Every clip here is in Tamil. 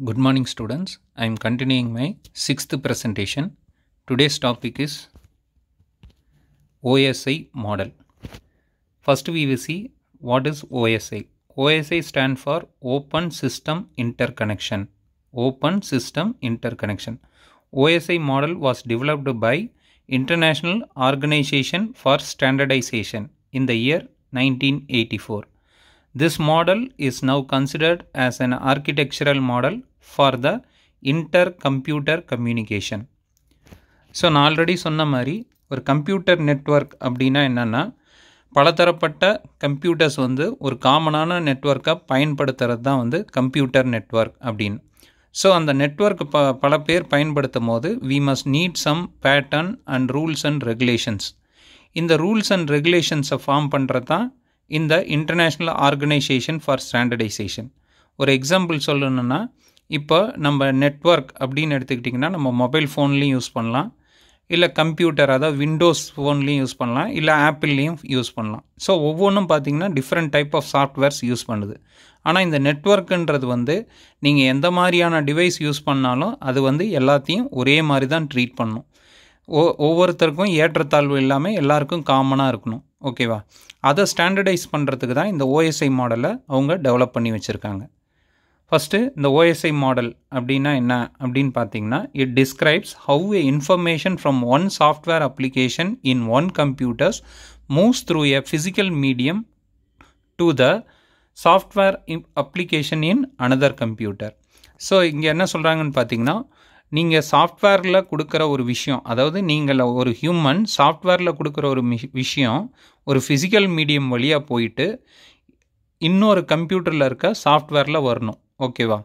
Good morning students. I am continuing my 6th presentation. Today's topic is OSI model. First we will see what is OSI. OSI stand for Open System Interconnection. Open System Interconnection. OSI model was developed by International Organization for Standardization in the year 1984. This model is now considered as an architectural model for the inter-computer communication. So நான் ஆல்ரெடி சொன்ன மாதிரி ஒரு கம்ப்யூட்டர் நெட்வொர்க் அப்படின்னா என்னென்னா பலதரப்பட்ட கம்ப்யூட்டர்ஸ் ஒரு காமனான நெட்வொர்க்கை பயன்படுத்துகிறது தான் கம்ப்யூட்டர் நெட்வொர்க் அப்படின்னு. ஸோ அந்த நெட்வொர்க் பல பேர் பயன்படுத்தும் போது we must need some pattern and rules and regulations. இந்த ரூல்ஸ் அண்ட் ரெகுலேஷன்ஸை ஃபார்ம் பண்ணுறது தான் இந்த இன்டர்நேஷ்னல் ஆர்கனைசேஷன் ஃபார் ஸ்டாண்டர்டைசேஷன். ஒரு எக்ஸாம்பிள் சொல்லணுன்னா இப்போ நம்ம நெட்வொர்க் அப்படின்னு எடுத்துக்கிட்டிங்கன்னா நம்ம மொபைல் ஃபோன்லேயும் யூஸ் பண்ணலாம், இல்லை கம்ப்யூட்டர் அதாவது விண்டோஸ் ஃபோன்லேயும் யூஸ் பண்ணலாம், இல்லை ஆப்பிள்லேயும் யூஸ் பண்ணலாம். ஸோ ஒவ்வொன்றும் பார்த்திங்கன்னா different type of softwares use பண்ணுது. ஆனால் இந்த நெட்வொர்க்குன்றது நீங்கள் எந்த மாதிரியான டிவைஸ் யூஸ் பண்ணாலும் அது எல்லாத்தையும் ஒரே மாதிரி தான் ட்ரீட் பண்ணணும். ஒவ்வொருத்தருக்கும் ஏற்றத்தாழ்வு இல்லாமல் எல்லாருக்கும் காமனாக இருக்கணும். ஓகேவா? அதை ஸ்டாண்டர்டைஸ் பண்ணுறதுக்கு தான் இந்த ஓஎஸ்ஐ மாடலை அவங்க டெவலப் பண்ணி வச்சுருக்காங்க. ஃபஸ்ட்டு இந்த ஓஎஸ்ஐ மாடல் அப்படின்னா என்ன அப்படின்னு பார்த்தீங்கன்னா, it describes how a information from one software application in one computers moves through a physical medium to the software application in another computer. So இங்கே என்ன சொல்கிறாங்கன்னு பார்த்தீங்கன்னா, நீங்கள் சாஃப்ட்வேரில் கொடுக்குற ஒரு விஷயம், அதாவது நீங்கள் ஒரு ஹியூமன் சாஃப்ட்வேரில் கொடுக்குற ஒரு விஷயம் ஒரு ஃபிசிக்கல் மீடியம் வழியாக போயிட்டு இன்னொரு கம்ப்யூட்டரில் இருக்க சாஃப்ட்வேரில் வரணும். ஓகேவா?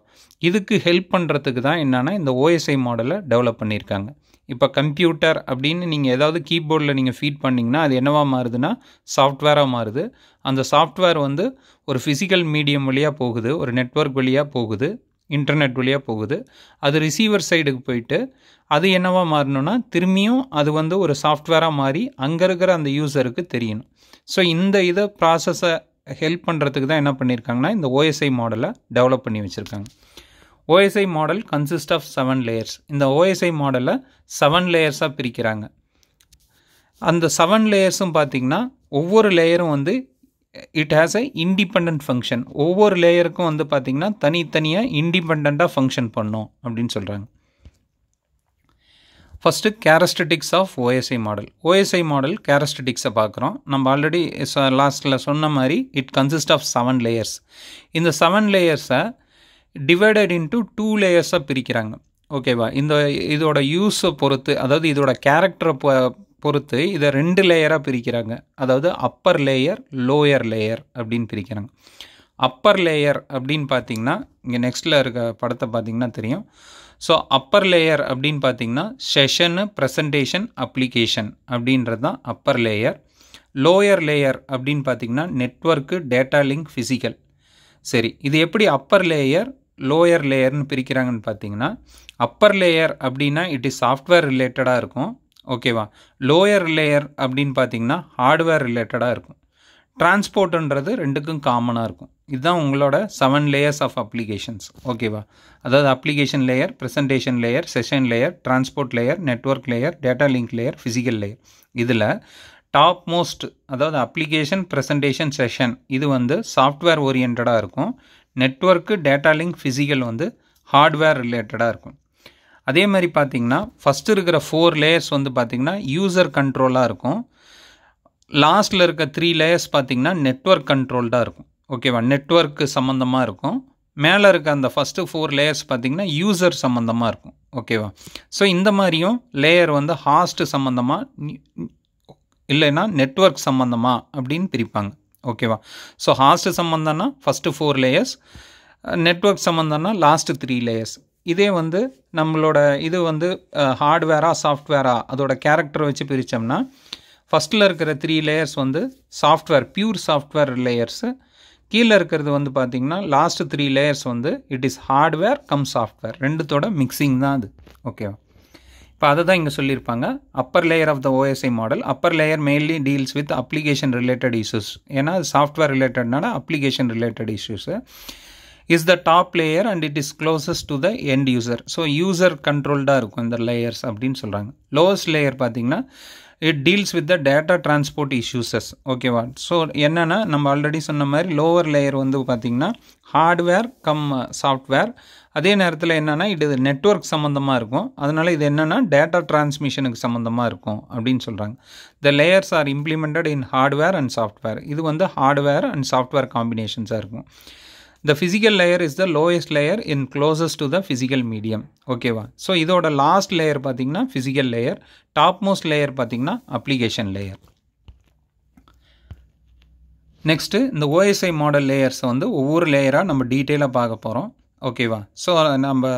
இதுக்கு ஹெல்ப் பண்ணுறதுக்கு தான் என்னென்னா இந்த ஓஎஸ்ஐ மாடலை டெவலப் பண்ணியிருக்காங்க. இப்போ கம்ப்யூட்டர் அப்படின்னு நீங்கள் ஏதாவது கீபோர்டில் நீங்கள் ஃபீட் பண்ணிங்கன்னா அது என்னவாக மாறுதுன்னா சாஃப்ட்வேராக மாறுது. அந்த சாஃப்ட்வேர் ஒரு ஃபிசிக்கல் மீடியம் வழியாக போகுது, ஒரு நெட்வொர்க் வழியாக போகுது, இன்டர்நெட் வழியாக போகுது. அது ரிசீவர் சைடுக்கு போயிட்டு அது என்னவாக மாறணும்னா திரும்பியும் அது ஒரு சாஃப்ட்வேராக மாறி அங்கே இருக்கிற அந்த யூசருக்கு தெரியணும். ஸோ இந்த இதை ப்ராசஸை ஹெல்ப் பண்ணுறதுக்கு தான் என்ன பண்ணியிருக்காங்கன்னா இந்த ஓஎஸ்ஐ மாடலை டெவலப் பண்ணி வச்சுருக்காங்க. OSI model consist of 7 layers. இந்த ஓஎஸ்ஐ மாடலை 7 லேயர்ஸாக பிரிக்கிறாங்க. அந்த 7 லேயர்ஸும் பார்த்திங்கன்னா ஒவ்வொரு லேயரும் it has a independent function. ஒவ்வொரு லேயருக்கும் பார்த்திங்கன்னா தனித்தனியாக இண்டிபெண்ட்டாக ஃபங்க்ஷன் பண்ணும் அப்படின்னு சொல்கிறாங்க. First characteristics of OSI model. OSI model கேரக்டரிஸ்டிக்ஸை பார்க்குறோம். நம்ம ஆல்ரெடி லாஸ்ட்டில் சொன்ன மாதிரி இட் கன்சிஸ்ட் ஆஃப் 7 லேயர்ஸ். இந்த 7 லேயர்ஸை டிவைடட் இன்ட்டு 2 லேயர்ஸாக பிரிக்கிறாங்க. ஓகேவா? இதோட யூஸை பொறுத்து, அதாவது இதோட கேரக்டரை பொறுத்து இதை 2 லேயராக பிரிக்கிறாங்க. அதாவது அப்பர் லேயர், லோயர் லேயர் அப்படின்னு பிரிக்கிறாங்க. அப்பர் லேயர் அப்படின்னு பார்த்தீங்கன்னா இங்கே நெக்ஸ்ட்டில் இருக்க படத்தை பார்த்தீங்கன்னா தெரியும். ஸோ அப்பர் லேயர் அப்படின்னு பார்த்தீங்கன்னா செஷனு, ப்ரெசன்டேஷன், அப்ளிகேஷன் அப்படின்றது தான் அப்பர் லேயர். லோயர் லேயர் அப்படின்னு பார்த்தீங்கன்னா நெட்வொர்க்கு, டேட்டா லிங்க், ஃபிசிக்கல். சரி, இது எப்படி அப்பர் லேயர் லோயர் லேயர்னு பிரிக்கிறாங்கன்னு பார்த்தீங்கன்னா, அப்பர் லேயர் அப்படின்னா இட் இஸ் சாஃப்ட்வேர் ரிலேட்டடாக இருக்கும். ஓகேவா? லோயர் லேயர் அப்படின்னு பார்த்தீங்கன்னா ஹார்ட்வேர் ரிலேட்டடாக இருக்கும். டிரான்ஸ்போர்ட்டுன்றது ரெண்டுக்கும் காமனாக இருக்கும். இதுதான் உங்களோட 7 லேயர்ஸ் ஆஃப் அப்ளிகேஷன்ஸ். ஓகேவா? அதாவது application layer, presentation layer, session layer, transport layer, network layer, data link layer, physical layer. இதில் டாப் மோஸ்ட் அதாவது அப்ளிகேஷன், ப்ரெசன்டேஷன், செஷன் இது சாஃப்ட்வேர் ஓரியன்டாக இருக்கும். Network, data link, physical hardware ரிலேட்டடாக இருக்கும். அதே மாதிரி பார்த்திங்கன்னா ஃபஸ்ட்டு இருக்கிற 4 லேயர்ஸ் பார்த்திங்கன்னா யூசர் கண்ட்ரோலாக இருக்கும். லாஸ்ட்டில் இருக்க 3 லேயர்ஸ் பார்த்திங்கன்னா நெட்வொர்க் கண்ட்ரோல்டாக இருக்கும். ஓகேவா? நெட்வொர்க்கு சம்மந்தமாக இருக்கும். மேலே இருக்க அந்த ஃபஸ்ட்டு 4 லேயர்ஸ் பார்த்திங்கன்னா யூசர் சம்மந்தமாக இருக்கும். ஓகேவா? ஸோ இந்த மாதிரியும் லேயர் ஹாஸ்ட் சம்மந்தமாக இல்லைன்னா நெட்வொர்க் சம்மந்தமாக அப்படின்னு பிரிப்பாங்க. ஓகேவா? ஸோ ஹாஸ்ட் சம்மந்தம்னா ஃபஸ்ட்டு 4 லேயர்ஸ், நெட்வொர்க் சம்மந்தம்னா லாஸ்ட்டு 3 லேயர்ஸ். இதே நம்மளோட இது ஹார்ட்வேரா சாஃப்ட்வேரா அதோட கேரக்டரை வச்சு பிரித்தோம்னா ஃபஸ்ட்டில் இருக்கிற 3 layers software, pure software layers. கீழே இருக்கிறது பார்த்திங்கன்னா last 3 layers it is hardware cum software. ரெண்டுத்தோட மிக்சிங் தான் அது. ஓகேவா? இப்போ அதை தான் இங்கே சொல்லியிருப்பாங்க. Upper layer of the OSI model. Upper layer mainly deals with application related issues. ஏன்னா அது சாஃப்ட்வேர் ரிலேட்டட்னால application related issues. is the top layer and it is closest to the end user. So user controlled இருக்கும் இந்த layers அப்படின்னு சொல்கிறாங்க. lowest layer பார்த்தீங்கன்னா it deals with the data transport issues. ஓகேவா? ஸோ என்னென்னா நம்ம ஆல்ரெடி சொன்ன மாதிரி லோவர் லேயர் வந்து பார்த்திங்கன்னா ஹார்ட்வேர் கம் சாஃப்ட்வேர், அதே நேரத்தில் என்னென்னா இது நெட்வொர்க் சம்மந்தமாக இருக்கும். அதனால் இது என்னென்னா டேட்டா டிரான்ஸ்மிஷனுக்கு சம்மந்தமாக இருக்கும் அப்படின்னு சொல்கிறாங்க. The layers are implemented in hardware and software. இது வந்து ஹார்ட்வேர் அண்ட் சாஃப்ட்வேர் காம்பினேஷன்ஸாக இருக்கும். The physical layer is the lowest layer in closest to the physical medium. ஓகேவா? ஸோ இதோட லாஸ்ட் லேயர் பார்த்திங்கன்னா physical layer, டாப்மோஸ்ட் லேயர் பார்த்திங்கன்னா அப்ளிகேஷன் லேயர். நெக்ஸ்ட்டு இந்த ஓஎஸ்ஐ மாடல் லேயர்ஸை வந்து ஒவ்வொரு லேயராக நம்ம டீட்டெயிலாக பார்க்க போகிறோம். ஓகேவா? ஸோ நம்ம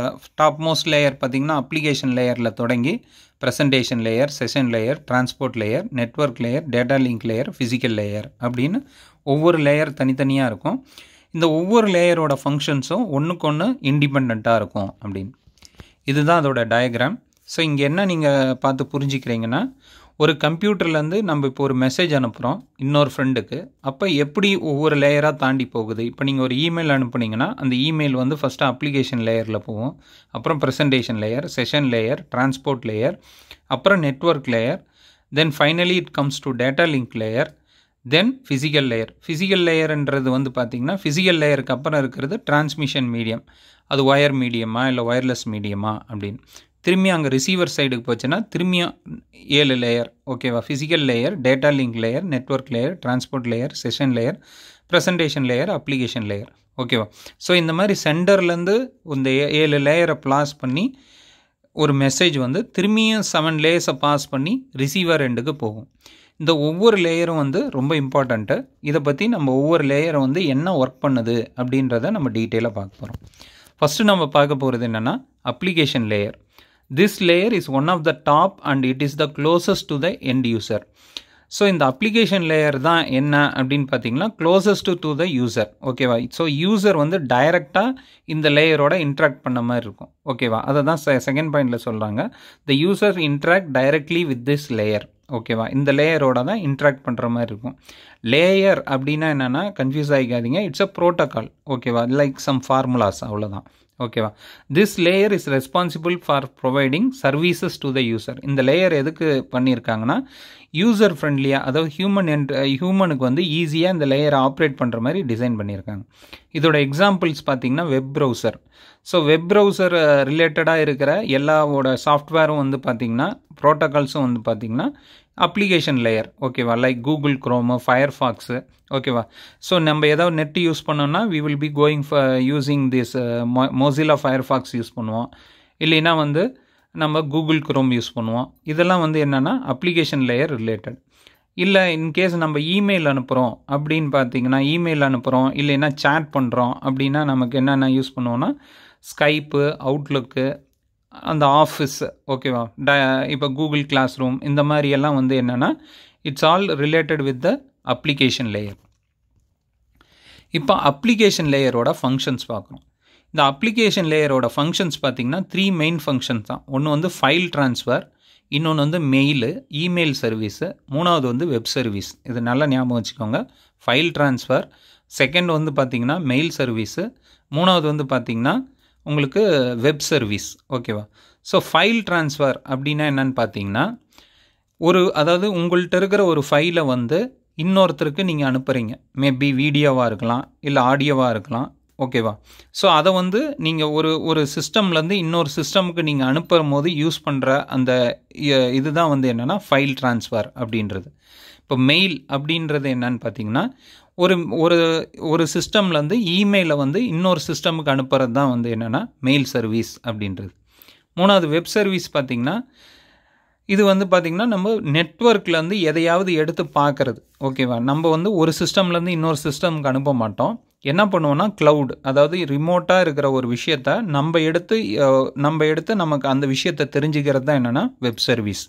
டாப்மோஸ்ட் லேயர் பார்த்திங்கன்னா அப்ளிகேஷன் லேயரில் தொடங்கி presentation layer, session layer, transport layer, network layer, data link layer, physical layer அப்படின்னு ஒவ்வொரு லேயர் தனித்தனியாக இருக்கும். இந்த ஒவ்வொரு லேயரோட ஃபங்க்ஷன்ஸும் ஒன்றுக்கு ஒன்று இண்டிபெண்ட்டாக இருக்கும் அப்படின்னு. இதுதான் அதோட டயக்ராம். ஸோ இங்கே என்ன நீங்கள் பார்த்து புரிஞ்சுக்கிறீங்கன்னா, ஒரு கம்ப்யூட்டர்லேருந்து நம்ம இப்போ ஒரு மெசேஜ் அனுப்புகிறோம் இன்னொரு ஃப்ரெண்டுக்கு. அப்போ எப்படி ஒவ்வொரு லேயராக தாண்டி போகுது. இப்போ நீங்கள் ஒரு இமெயில் அனுப்புனீங்கன்னா அந்த இமெயில் வந்து ஃபஸ்ட்டு அப்ளிகேஷன் லேயரில் போகும், அப்புறம் presentation layer, session layer, transport layer, அப்புறம் network layer, then finally it comes to data link layer, then physical layer. Physical லேயர்ன்றது வந்து பார்த்திங்கன்னா ஃபிசிக்கல் லேயருக்கு அப்புறம் இருக்கிறது டிரான்ஸ்மிஷன் மீடியம். அது ஒயர் மீடியமா இல்லை ஒயர்லெஸ் மீடியமா அப்படின்னு. திரும்பி அங்கே ரிசீவர் சைடுக்கு போச்சுன்னா திரும்பியும் 7 லேயர். ஓகேவா? Physical layer, data link layer, network layer, transport layer, session layer, presentation layer, application layer. ஓகேவா? ஸோ இந்த மாதிரி சென்டர்லேருந்து இந்த 7 லேயரை பாஸ் பண்ணி ஒரு மெசேஜ் வந்து திரும்பியும் 7 லேயர்ஸை பாஸ் பண்ணி ரிசீவர் எண்டுக்கு போகும். இந்த ஒவ்வொரு லேயரும் வந்து ரொம்ப இம்பார்ட்டண்ட்டு. இதை பற்றி நம்ம ஒவ்வொரு லேயரை வந்து என்ன ஒர்க் பண்ணுது அப்படின்றத நம்ம டீட்டெயிலாக பார்க்க போகிறோம். ஃபஸ்ட்டு நம்ம பார்க்க போகிறது என்னென்னா application layer. This layer is one of the top and it is the closest to the end user. So இந்த அப்ளிகேஷன் லேயர் தான் என்ன அப்படின்னு பார்த்தீங்கன்னா க்ளோசஸ்ட் டு த யூசர். ஓகேவா? ஸோ யூசர் வந்து டைரெக்டாக இந்த லேயரோட இன்ட்ராக்ட் பண்ண மாதிரி இருக்கும். ஓகேவா? அதை தான் செகண்ட் பாயிண்டில் சொல்கிறாங்க. The user interact directly with this layer. ஓகேவா? இந்த லேயரோட தான் இன்ட்ராக்ட் பண்ணுற மாதிரி இருக்கும். லேயர் அப்படின்னா என்னென்னா கன்ஃபியூஸ் ஆகிக்காதீங்க. It's a protocol. ஓகேவா? லைக் சம் ஃபார்முலாஸ், அவ்வளோதான். ஓகேவா? This layer is responsible for providing services to the user. இந்த லேயர் எதுக்கு பண்ணியிருக்காங்கன்னா யூசர் ஃப்ரெண்ட்லியாக, அதாவது ஹியூமனுக்கு வந்து ஈஸியாக இந்த லேயரை ஆப்ரேட் பண்ணுற மாதிரி டிசைன் பண்ணியிருக்காங்க. இதோட எக்ஸாம்பிள்ஸ் பார்த்திங்கன்னா web browser. So web browser ரிலேட்டடாக இருக்கிற எல்லாவோட சாஃப்ட்வேரும் வந்து பார்த்திங்கன்னா ப்ரோட்டோகால்ஸும் வந்து பார்த்திங்கன்னா அப்ளிகேஷன் லேயர். ஓகேவா? Like Google Chrome, Firefox. ஓகேவா? ஸோ நம்ம ஏதாவது நெட் யூஸ் பண்ணோம்னா we will be going for using this Mozilla Firefox use பண்ணுவோம். இல்லைன்னா வந்து நம்ம கூகுள் குரோம் யூஸ் பண்ணுவோம். இதெல்லாம் வந்து என்னென்னா அப்ளிகேஷன் லேயர் ரிலேட்டட். இல்லை இன்கேஸ் நம்ம இமெயில் அனுப்புகிறோம் அப்படின்னு பார்த்தீங்கன்னா, இமெயில் அனுப்புகிறோம் இல்லைன்னா சேட் பண்ணுறோம் அப்படின்னா நமக்கு என்னென்ன யூஸ் பண்ணுவோன்னா ஸ்கைப்பு, அவுட்லுக்கு, அந்த ஆஃபீஸ். ஓகேவா? இப்போ கூகுள் கிளாஸ் ரூம், இந்த மாதிரி எல்லாம் வந்து என்னென்னா it's all related with the application layer. இப்போ அப்ளிகேஷன் லேயரோட ஃபங்க்ஷன்ஸ் பார்க்குறோம். இந்த அப்ளிகேஷன் லேயரோட ஃபங்க்ஷன்ஸ் பார்த்திங்கன்னா 3 மெயின் ஃபங்க்ஷன்ஸ் தான். ஒன்று வந்து ஃபைல் ட்ரான்ஸ்ஃபர், இன்னொன்று வந்து மெயிலு, இமெயில் சர்வீஸு, மூணாவது வந்து வெப் சர்வீஸ். இது நல்லா ஞாபகம் வச்சுக்கோங்க. ஃபைல் ட்ரான்ஸ்ஃபர், செகண்ட் வந்து பார்த்திங்கன்னா மெயில் சர்வீஸு, மூணாவது வந்து பார்த்திங்கன்னா உங்களுக்கு வெப் சர்வீஸ். ஓகேவா? ஸோ ஃபைல் ட்ரான்ஸ்ஃபர் அப்படின்னா என்னென்னு பார்த்தீங்கன்னா அதாவது உங்கள்கிட்ட இருக்கிற ஒரு ஃபைலை வந்து இன்னொருத்தருக்கு நீங்கள் அனுப்புகிறீங்க. மேபி வீடியோவாக இருக்கலாம், இல்லை ஆடியோவாக இருக்கலாம். ஓகேவா? ஸோ அதை வந்து நீங்கள் ஒரு சிஸ்டம்லேருந்து இன்னொரு சிஸ்டமுக்கு நீங்கள் அனுப்பும் போது யூஸ் பண்ணுற அந்த இதுதான் வந்து என்னென்னா ஃபைல் ட்ரான்ஸ்ஃபர் அப்படின்றது. இப்போ மெயில் அப்படின்றது என்னன்னு பார்த்தீங்கன்னா ஒரு சிஸ்டம்லேருந்து இமெயிலை வந்து இன்னொரு சிஸ்டமுக்கு அனுப்புறது தான் வந்து என்னென்னா மெயில் சர்வீஸ் அப்படின்றது. மூணாவது வெப் சர்வீஸ் பார்த்திங்கன்னா இது வந்து பார்த்திங்கன்னா நம்ம நெட்வொர்க்லேருந்து எதையாவது எடுத்து பார்க்குறது. ஓகேவா? நம்ம வந்து ஒரு சிஸ்டம்லேருந்து இன்னொரு சிஸ்டமுக்கு அனுப்ப மாட்டோம். என்ன பண்ணுவோன்னா க்ளவுட், அதாவது ரிமோட்டாக இருக்கிற ஒரு விஷயத்தை நம்ம எடுத்து நமக்கு அந்த விஷயத்தை தெரிஞ்சுக்கிறது தான் என்னென்னா வெப் சர்வீஸ்.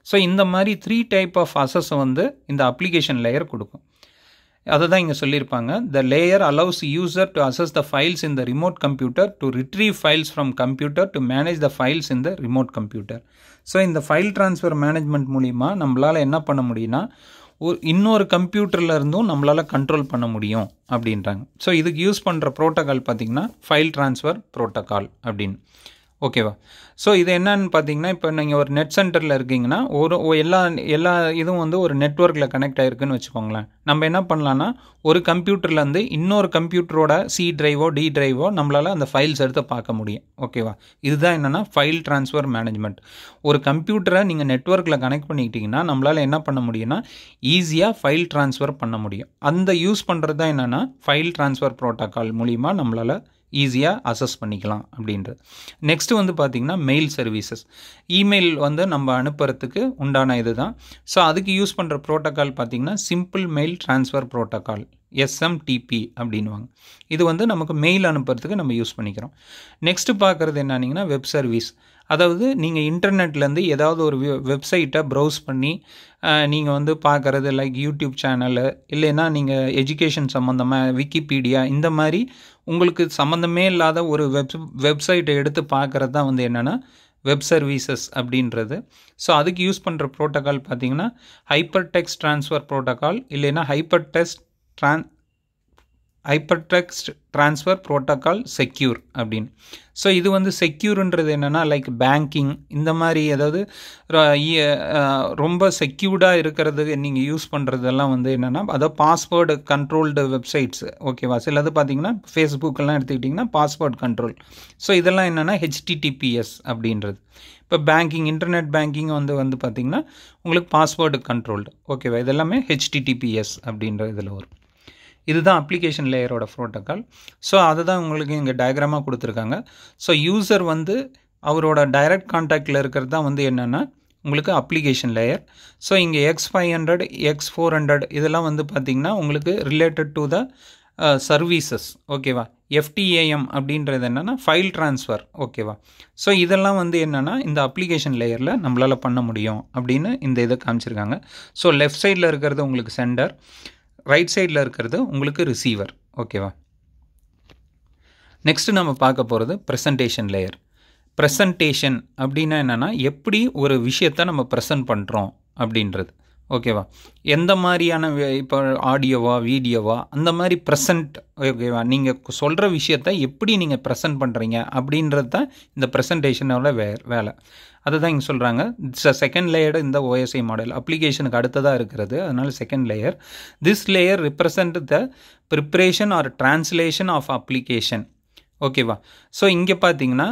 ஸோ இந்த மாதிரி 3 டைப் ஆஃப் அசஸை வந்து இந்த அப்ளிகேஷன் லேயர் கொடுக்கும். அதை தான் இங்கே சொல்லியிருப்பாங்க. The layer allows user to access the files in the remote computer, to retrieve files from computer, to manage the files in the remote computer. So இந்த ஃபைல் ட்ரான்ஸ்ஃபர் மேனேஜ்மெண்ட் மூலிமா நம்மளால் என்ன பண்ண முடியும்னா இன்னொரு கம்ப்யூட்டரில் இருந்தும் நம்மளால் கண்ட்ரோல் பண்ண முடியும் அப்படின்றாங்க. ஸோ இதுக்கு யூஸ் பண்ணுற ப்ரோட்டோக்கால் பார்த்திங்கன்னா ஃபைல் ட்ரான்ஸ்ஃபர் ப்ரோட்டோக்கால் அப்படின்னு. ஓகேவா? ஸோ இது என்னன்னு பார்த்தீங்கன்னா, இப்போ நீங்கள் ஒரு நெட் சென்டரில் இருக்கீங்கன்னா எல்லா இதுவும் வந்து ஒரு நெட்வொர்க்கில் கனெக்ட் ஆகிருக்குன்னு வச்சுக்கோங்களேன். நம்ம என்ன பண்ணலான்னா, ஒரு கம்ப்யூட்டர்லேருந்து இன்னொரு கம்ப்யூட்டரோட சி டிரைவோ டி டிரைவோ நம்மளால் அந்த ஃபைல்ஸ் எடுத்து பார்க்க முடியும். ஓகேவா? இதுதான் என்னென்னா ஃபைல் ட்ரான்ஸ்ஃபர் மேனேஜ்மெண்ட். ஒரு கம்ப்யூட்டரை நீங்கள் நெட்வொர்க்கில் கனெக்ட் பண்ணிக்கிட்டிங்கன்னா நம்மளால் என்ன பண்ண முடியும்னா ஈஸியாக ஃபைல் ட்ரான்ஸ்ஃபர் பண்ண முடியும். அந்த யூஸ் பண்ணுறது தான் என்னென்னா ஃபைல் ட்ரான்ஸ்ஃபர் ப்ரோட்டோக்கால் மூலிமா நம்மளால் ஈஸியாக அசஸ் பண்ணிக்கலாம் அப்படின்றது. நெக்ஸ்ட்டு வந்து பார்த்திங்கன்னா மெயில் சர்வீசஸ். இமெயில் வந்து நம்ம அனுப்புறதுக்கு உண்டான இது தான். ஸோ அதுக்கு யூஸ் பண்ணுற ப்ரோட்டோக்கால் பார்த்திங்கன்னா simple mail transfer protocol, SMTP அப்படின்வாங்க. இது வந்து நமக்கு மெயில் அனுப்புறதுக்கு நம்ம யூஸ் பண்ணிக்கிறோம். நெக்ஸ்ட்டு பார்க்குறது என்னன்னா வெப் சர்வீஸ். அதாவது நீங்கள் இன்டர்நெட்லேருந்து ஏதாவது ஒரு வெப்சைட்டை ப்ரௌஸ் பண்ணி நீங்கள் வந்து பார்க்குறது லைக் யூடியூப் சேனலு, இல்லைன்னா நீங்கள் எஜுகேஷன் சம்மந்தமாக விக்கிபீடியா, இந்த மாதிரி உங்களுக்கு சம்மந்தமே இல்லாத ஒரு வெப்சைட்டை எடுத்து பார்க்குறது தான் வந்து என்னென்னா வெப் சர்வீசஸ் அப்படின்றது. ஸோ அதுக்கு யூஸ் பண்ணுற ப்ரோட்டோக்கால் பார்த்திங்கன்னா ஹைப்பர் டெக்ஸ்ட் ட்ரான்ஸ்ஃபர் ப்ரோட்டோக்கால், இல்லைன்னா hyper text transfer protocol secure அப்படின்னு. ஸோ இது வந்து செக்யூர்ன்றது என்னென்னா லைக் பேங்கிங் இந்த மாதிரி, அதாவது ரொம்ப செக்யூர்டாக இருக்கிறது நீங்கள் யூஸ் பண்ணுறதெல்லாம் வந்து என்னென்னா அதாவது பாஸ்வேர்டு கண்ட்ரோல்டு வெப்சைட்ஸ். ஓகேவா? சிலது பார்த்தீங்கன்னா ஃபேஸ்புக்கெல்லாம் எடுத்துக்கிட்டிங்கன்னா பாஸ்வேர்டு கண்ட்ரோல். ஸோ இதெல்லாம் என்னென்னா HTTPS அப்படின்றது. இப்போ பேங்கிங், இன்டர்நெட் பேங்கிங் வந்து பார்த்திங்கன்னா உங்களுக்கு பாஸ்வேர்டு கண்ட்ரோல்டு. ஓகேவா? இதெல்லாமே HTTPS அப்படின்ற இதில் வரும். இதுதான் அப்ளிகேஷன் லேயரோட ப்ரோட்டோக்கால். ஸோ அதை தான் உங்களுக்கு இங்கே டயக்ராமாக கொடுத்துருக்காங்க. ஸோ யூசர் வந்து அவரோட டைரக்ட் கான்டாக்டில் இருக்கிறது தான் வந்து என்னென்னா உங்களுக்கு அப்ளிகேஷன் லேயர். ஸோ இங்கே X500 X400 இதெல்லாம் வந்து பார்த்திங்கன்னா உங்களுக்கு ரிலேட்டட் டு த சர்வீசஸ். ஓகேவா? FTAM அப்படின்றது என்னென்னா ஃபைல் ட்ரான்ஸ்ஃபர். ஓகேவா? ஸோ இதெல்லாம் வந்து என்னென்னா இந்த அப்ளிகேஷன் லேயரில் நம்மளால் பண்ண முடியும் அப்படின்னு இந்த இதை காமிச்சிருக்காங்க. ஸோ லெஃப்ட் சைடில் இருக்கிறது உங்களுக்கு சென்டர், ரைட் சைடில் இருக்கிறது உங்களுக்கு ரிசீவர். ஓகேவா? நெக்ஸ்ட்டு நம்ம பார்க்க போகிறது ப்ரெசன்டேஷன் லேயர். ப்ரெசன்டேஷன் அப்படின்னா என்னென்னா எப்படி ஒரு விஷயத்தை நம்ம ப்ரெசன்ட் பண்ணுறோம் அப்படின்றது. ஓகேவா? எந்த மாதிரியான இப்போ ஆடியோவா வீடியோவா அந்த மாதிரி ப்ரெசன்ட். ஓகேவா? நீங்கள் சொல்கிற விஷயத்தை எப்படி நீங்கள் ப்ரெசன்ட் பண்ணுறீங்க அப்படின்றது தான் இந்த ப்ரெசன்டேஷனோட வேலை. அதை தான் இங்கே சொல்கிறாங்க. இட்ஸ் அ செகண்ட் லேயர் இந்த OSI மாடல். அப்ளிகேஷனுக்கு அடுத்ததாக இருக்கிறது, அதனால் second layer. This layer represent the preparation or translation of application. ஓகேவா? ஸோ இங்கே பார்த்தீங்கன்னா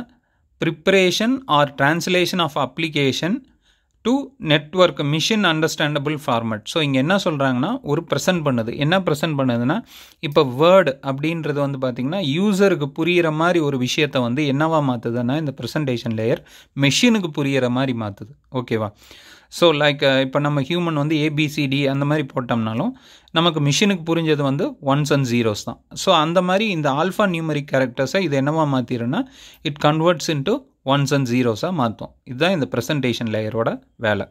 preparation or translation of application to network machine understandable format. So இங்கே என்ன சொல்கிறாங்கன்னா ஒரு ப்ரெசென்ட் பண்ணுது. என்ன ப்ரெசென்ட் பண்ணுதுன்னா இப்போ வேர்டு அப்படின்றது வந்து பார்த்திங்கன்னா யூசருக்கு புரிகிற மாதிரி ஒரு விஷயத்தை வந்து என்னவா மாற்றுதுன்னா இந்த ப்ரெசன்டேஷன் லேயர் மெஷினுக்கு புரிகிற மாதிரி மாற்றுது. ஓகேவா? ஸோ லைக் இப்போ நம்ம ஹியூமன் வந்து ABCD அந்த மாதிரி போட்டோம்னாலும் நமக்கு மிஷினுக்கு புரிஞ்சது வந்து 1s and 0s தான். ஸோ அந்த மாதிரி இந்த ஆல்ஃபா நியூமரிக் கேரக்டர்ஸை இது என்னவா மாற்றிடும்னா it converts into 1s and 0s மாற்றும். இதுதான் இந்த ப்ரெசன்டேஷன் லேயரோட வேலை.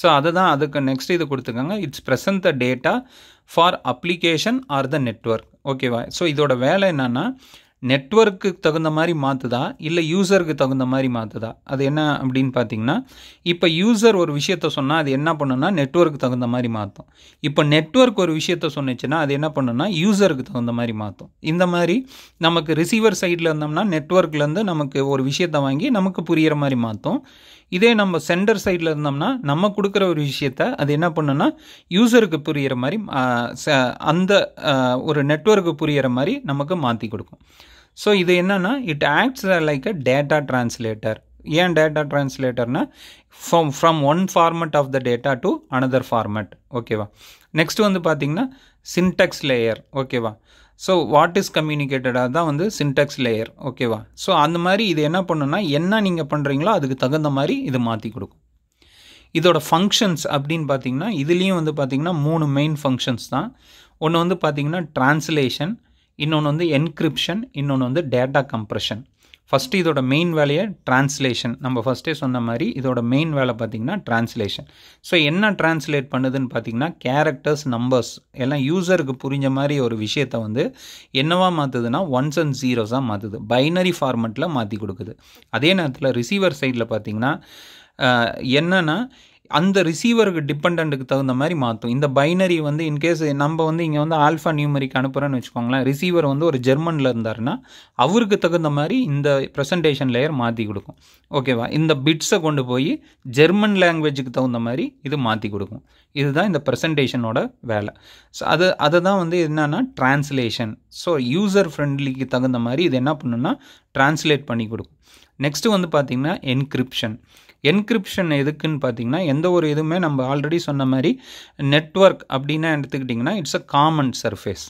ஸோ அதை தான் அதுக்கு நெக்ஸ்ட் இது கொடுத்துருக்காங்க. It's present the data for application R the network. ஓகேவா? ஸோ இதோட வேலை என்னன்னா நெட்வொர்க்கு தகுந்த மாதிரி மாற்றுதா இல்லை யூசருக்கு தகுந்த மாதிரி மாற்றுதா? அது என்ன அப்படின்னு பார்த்தீங்கன்னா இப்போ யூசர் ஒரு விஷயத்த சொன்னால் அது என்ன பண்ணுன்னா நெட்வொர்க்கு தகுந்த மாதிரி மாற்றும். இப்போ நெட்வொர்க் ஒரு விஷயத்த சொன்னிச்சுன்னா அது என்ன பண்ணுன்னா யூசருக்கு தகுந்த மாதிரி மாற்றும். இந்த மாதிரி நமக்கு ரிசீவர் சைடில் இருந்தோம்னா நெட்வொர்க்லேருந்து நமக்கு ஒரு விஷயத்தை வாங்கி நமக்கு புரிகிற மாதிரி மாற்றும். இதே நம்ம சென்டர் சைடில் இருந்தோம்னா நம்ம கொடுக்குற ஒரு விஷயத்த அது என்ன பண்ணுன்னா யூசருக்கு புரிகிற மாதிரி அந்த ஒரு நெட்வொர்க்கு புரிகிற மாதிரி நமக்கு மாற்றி கொடுக்கும். ஸோ இது என்னென்னா it acts like a data translator. ஏன் டேட்டா டிரான்ஸ்லேட்டர்னா from one format of the data to another format. ஓகேவா? நெக்ஸ்ட் வந்து பார்த்திங்கன்னா சின்டெக்ஸ் லேயர். ஓகேவா? ஸோ வாட் இஸ் கம்யூனிகேட்டடாக தான் வந்து சின்டெக்ஸ் லேயர். ஓகேவா? ஸோ அந்த மாதிரி இது என்ன பண்ணுன்னா என்ன நீங்கள் பண்ணுறீங்களோ அதுக்கு தகுந்த மாதிரி இது மாற்றி கொடுக்கும். இதோட ஃபங்க்ஷன்ஸ் அப்படின்னு பார்த்தீங்கன்னா இதுலேயும் வந்து பார்த்திங்கன்னா 3 மெயின் ஃபங்க்ஷன்ஸ் தான். ஒன்று வந்து பார்த்திங்கன்னா டிரான்ஸ்லேஷன், இன்னொன்று வந்து என்கிரிப்ஷன், இன்னொன்று வந்து டேட்டா கம்ப்ரெஷன். ஃபஸ்ட்டு இதோட மெயின் வேலையை டிரான்ஸ்லேஷன். நம்ம ஃபஸ்ட்டே சொன்ன மாதிரி இதோட மெயின் வேலை பார்த்திங்கன்னா டிரான்ஸ்லேஷன். ஸோ என்ன டிரான்ஸ்லேட் பண்ணுதுன்னு பார்த்திங்கன்னா கேரக்டர்ஸ், நம்பர்ஸ் எல்லாம் யூசருக்கு புரிஞ்ச மாதிரி ஒரு விஷயத்தை வந்து என்னவா மாற்றுதுன்னா 1s and 0s மாற்றுது. பைனரி ஃபார்மெட்டில் மாற்றி கொடுக்குது. அதே நேரத்தில் ரிசீவர் சைடில் பார்த்திங்கன்னா என்னென்னா அந்த ரிசீவருக்கு டிபெண்டன்ட்டுக்கு தகுந்த மாதிரி மாற்றும். இந்த பைனரி வந்து இன்கேஸ் நம்ம வந்து இங்கே வந்து ஆல்ஃபா நியூமரிக் அனுப்புகிறோன்னு வச்சுக்கோங்களேன், ரிசீவர் வந்து ஒரு ஜெர்மனில் இருந்தாருன்னா அவருக்கு தகுந்த மாதிரி இந்த ப்ரெசன்டேஷன் லேயர் மாற்றி கொடுக்கும். ஓகேவா? இந்த பிட்ஸை கொண்டு போய் ஜெர்மன் லாங்குவேஜுக்கு தகுந்த மாதிரி இது மாற்றி கொடுக்கும். இதுதான் இந்த ப்ரெசன்டேஷனோட வேலை. ஸோ அதை தான் வந்து என்னன்னா டிரான்ஸ்லேஷன். ஸோ யூசர் ஃப்ரெண்ட்லிக்கு தகுந்த மாதிரி இது என்ன பண்ணுன்னா டிரான்ஸ்லேட் பண்ணி கொடுக்கும். நெக்ஸ்ட்டு வந்து பார்த்திங்கன்னா என்கிரிப்ஷன். என்கிரிப்ஷன் எதுக்குன்னு பார்த்தீங்கன்னா, எந்த ஒரு இதுவுமே நம்ம ஆல்ரெடி சொன்ன மாதிரி நெட்வொர்க் அப்படின்னா எடுத்துக்கிட்டிங்கன்னா it's a common surface.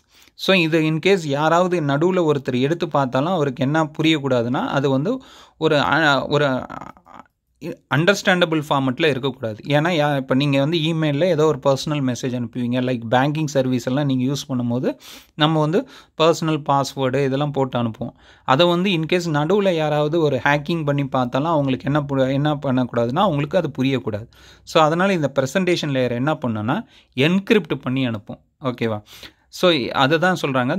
So இது இன்கேஸ் யாராவது நடுவில் ஒருத்தர் எடுத்து பார்த்தாலும் அவருக்கு என்ன புரியக்கூடாதுன்னா அது வந்து ஒரு அண்டர்ஸ்டாண்டபிள் ஃபார்மெட்டில் இருக்கக்கூடாது. ஏன்னா இப்போ நீங்கள் வந்து இமெயிலில் ஏதோ ஒரு பர்சனல் மெசேஜ் அனுப்புவீங்க, லைக் பேங்கிங் சர்வீஸ் எல்லாம் நீங்கள் யூஸ் பண்ணும்போது நம்ம வந்து பர்சனல் பாஸ்வேர்டு இதெல்லாம் போட்டு அனுப்புவோம். அதை வந்து இன்கேஸ் நடுவில் யாராவது ஒரு ஹேக்கிங் பண்ணி பார்த்தாலும் அவங்களுக்கு என்ன பண்ணக்கூடாதுன்னா அவங்களுக்கு அது புரியக்கூடாது. ஸோ அதனால் இந்த ப்ரெசன்டேஷன் லேயர் என்ன பண்ணுன்னா என்கிரிப்ட் பண்ணி அனுப்பும். ஓகேவா? ஸோ அதை தான் சொல்கிறாங்க,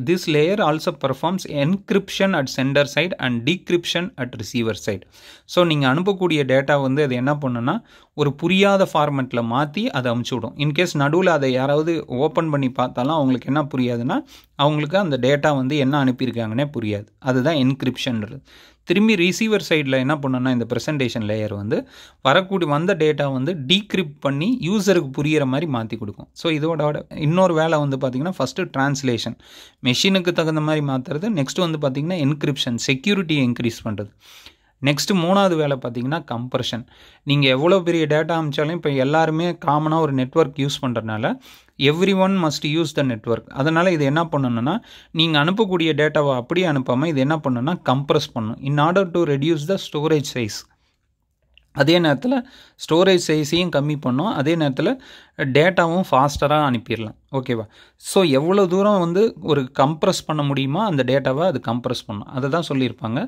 this layer also performs encryption at sender side and decryption at receiver side. So நீங்கள் அனுப்பக்கூடிய டேட்டா வந்து அது என்ன பண்ணுன்னா ஒரு புரியாத ஃபார்மெட்டில் மாற்றி அதை அமுச்சு விடும். இன்கேஸ் நடுவில் அதை யாராவது ஓப்பன் பண்ணி பார்த்தாலும் அவங்களுக்கு என்ன புரியாதுன்னா அவங்களுக்கு அந்த டேட்டா வந்து என்ன அனுப்பியிருக்காங்கன்னே புரியாது. அதுதான் என்கிரிப்ஷன்றது. திரும்பி ரிசீவர் சைடில் என்ன பண்ணணும்னா இந்த ப்ரெசன்டேஷன் லேயர் வந்து வந்த டேட்டா வந்து டீக்ரிப்ட் பண்ணி யூசருக்கு புரிகிற மாதிரி மாற்றி கொடுக்கும். ஸோ இதோட இன்னொரு வேலை வந்து பார்த்திங்கன்னா ஃபஸ்ட்டு டிரான்ஸ்லேஷன், மெஷினுக்கு தகுந்த மாதிரி மாற்றுறது. நெக்ஸ்ட் வந்து பார்த்திங்கன்னா என்கிரிப்ஷன், செக்யூரிட்டியை இன்க்ரீஸ் பண்ணுறது. நெக்ஸ்ட்டு மூணாவது வேலை பார்த்திங்கன்னா கம்ப்ரெஷன். நீங்கள் எவ்வளோ பெரிய டேட்டா அனுப்பிச்சாலும் இப்போ எல்லாருமே காமனாக ஒரு நெட்வொர்க் யூஸ் பண்ணுறதுனால every one must use the network. அதனால் இது என்ன பண்ணணும்னா நீங்கள் அனுப்பக்கூடிய டேட்டாவை அப்படியே அனுப்பாமல் இது என்ன பண்ணணும்னா கம்ப்ரெஸ் பண்ணணும் in order to reduce the storage size. அதே நேரத்தில் ஸ்டோரேஜ் சைஸையும் கம்மி பண்ணோம், அதே நேரத்தில் டேட்டாவும் ஃபாஸ்டராக அனுப்பிடலாம். ஓகேவா? ஸோ எவ்வளோ தூரம் வந்து ஒரு கம்ப்ரெஸ் பண்ண முடியுமோ அந்த டேட்டாவை அது கம்ப்ரெஸ் பண்ணணும். அதை தான் சொல்லியிருப்பாங்க.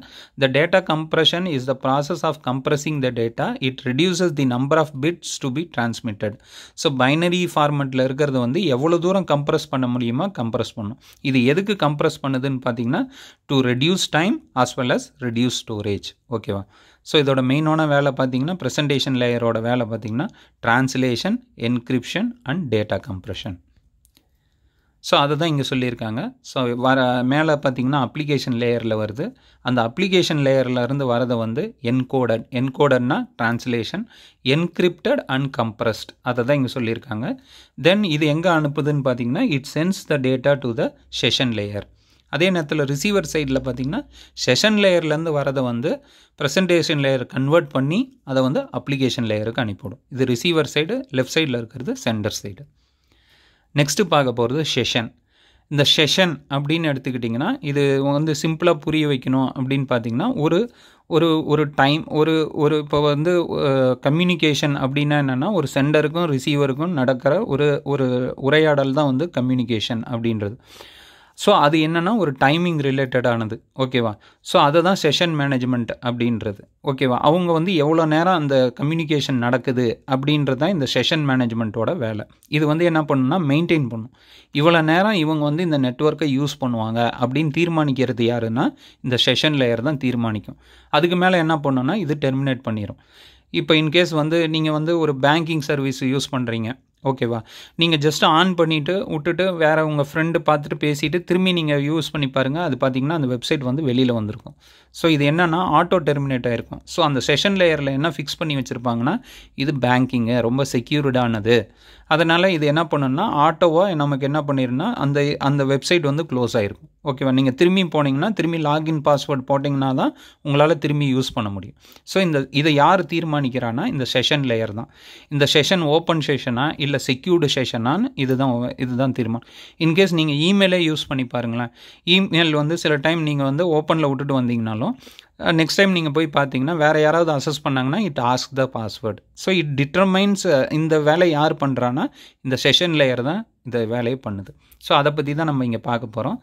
The data compression is the process of compressing the data. It reduces the number of bits to be transmitted. So binary ஃபார்மெட்டில் இருக்கிறது வந்து எவ்வளோ தூரம் கம்ப்ரெஸ் பண்ண முடியுமோ கம்ப்ரெஸ் பண்ணணும். இது எதுக்கு கம்ப்ரெஸ் பண்ணுதுன்னு பார்த்தீங்கன்னா to reduce time as well as reduce storage. ஓகேவா? ஸோ இதோட மெயினான வேலை பார்த்தீங்கன்னா ப்ரெசன்டேஷன் லேயரோட வேலை பார்த்தீங்கன்னா translation, encryption and data compression. So அதை தான் இங்கே சொல்லியிருக்காங்க. ஸோ மேலே பார்த்தீங்கன்னா அப்ளிகேஷன் லேயரில் வருது. அந்த அப்ளிகேஷன் லேயரில் இருந்து வரதை வந்து என்கோடட்னா டிரான்ஸ்லேஷன், என்கிரிப்டட் அண்ட் கம்ப்ரெஸ்ட், அதை தான் இங்கே சொல்லியிருக்காங்க. தென் இது எங்கே அனுப்புதுன்னு பார்த்தீங்கன்னா it sense the data to the session layer. அதே நேரத்தில் ரிசீவர் சைடில் பார்த்திங்கன்னா செஷன் லேயர்லேருந்து வரதை வந்து ப்ரெசன்டேஷன் லேயர் கன்வெர்ட் பண்ணி அதை வந்து அப்ளிகேஷன் லேயருக்கு அனுப்பிவிடும். இது ரிசீவர் சைடு, லெஃப்ட் சைடில் இருக்கிறது சென்டர் சைடு. நெக்ஸ்ட்டு பார்க்க போகிறது செஷன். இந்த செஷன் அப்படின்னு எடுத்துக்கிட்டிங்கன்னா இது வந்து சிம்பிளாக புரிய வைக்கணும் அப்படின்னு பார்த்திங்கன்னா ஒரு டைம் ஒரு இப்போ வந்து கம்யூனிகேஷன் அப்படின்னா என்னென்னா ஒரு சென்டருக்கும் ரிசீவருக்கும் நடக்கிற ஒரு உரையாடல் தான் வந்து கம்யூனிகேஷன் அப்படின்றது. ஸோ அது என்னென்னா ஒரு டைமிங் ரிலேட்டடானது. ஓகேவா? ஸோ அதை தான் செஷன் மேனேஜ்மெண்ட் அப்படின்றது. ஓகேவா? அவங்க வந்து எவ்வளோ நேரம் அந்த கம்யூனிகேஷன் நடக்குது அப்படின்றது தான் இந்த செஷன் மேனேஜ்மெண்ட்டோட வேலை. இது வந்து என்ன பண்ணணும்னா மெயின்டைன் பண்ணும். இவ்வளோ நேரம் இவங்க வந்து இந்த நெட்வொர்க்கை யூஸ் பண்ணுவாங்க அப்படின்னு தீர்மானிக்கிறது யாருன்னா இந்த செஷன் லேயர் தான் தீர்மானிக்கும். அதுக்கு மேலே என்ன பண்ணணும்னா இது டெர்மினேட் பண்ணிடும். இப்போ இன்கேஸ் வந்து நீங்கள் வந்து ஒரு பேங்கிங் சர்வீஸ் யூஸ் பண்ணுறீங்க. ஓகேவா? நீங்கள் ஜஸ்ட் ஆன் பண்ணிவிட்டு விட்டுட்டு வேறு உங்கள் ஃப்ரெண்டு பார்த்துட்டு பேசிவிட்டு திரும்பி நீங்கள் யூஸ் பண்ணி பாருங்கள். அது பார்த்திங்கன்னா அந்த வெப்சைட் வந்து வெளியில் வந்திருக்கும். ஸோ இது என்னென்னா ஆட்டோ டெர்மினேட் ஆகிருக்கும். ஸோ அந்த செஷன் லேயரில் என்ன ஃபிக்ஸ் பண்ணி வச்சுருப்பாங்கன்னா இது பேங்கிங்கு ரொம்ப செக்யூர்டானது. அதனால் இது என்ன பண்ணுன்னா ஆட்டோவாக நமக்கு என்ன பண்ணிருன்னா அந்த வெப்சைட் வந்து க்ளோஸ் ஆகிருக்கும். ஓகேவா? நீங்கள் திரும்பி போனீங்கன்னா திரும்பி லாகின் பாஸ்வேர்ட் போட்டிங்கன்னா தான் உங்களால் திரும்பி யூஸ் பண்ண முடியும். ஸோ இதை யார் தீர்மானிக்கிறான்னா இந்த செஷன் லேயர் தான். இந்த செஷன் ஓப்பன் செஷனா இல்லை செக்யூர்டு செஷனான்னு இதுதான் தீர்மானம். இன்கேஸ் நீங்கள் இமெயிலே யூஸ் பண்ணி பாருங்களேன். இமெயில் வந்து சில டைம் நீங்கள் வந்து ஓப்பனில் விட்டுட்டு வந்தீங்கனாலும் நெக்ஸ்ட் டைம் நீங்கள் போய் பார்த்தீங்கன்னா வேறு யாராவது அசஸ் பண்ணாங்கன்னா it ask the password. So it determines இந்த வேலை யார் பண்ணுறான்னா இந்த செஷன் லேயர் தான் இந்த வேலையை பண்ணுது. ஸோ அதை பற்றி தான் நம்ம இங்கே பார்க்க போகிறோம்.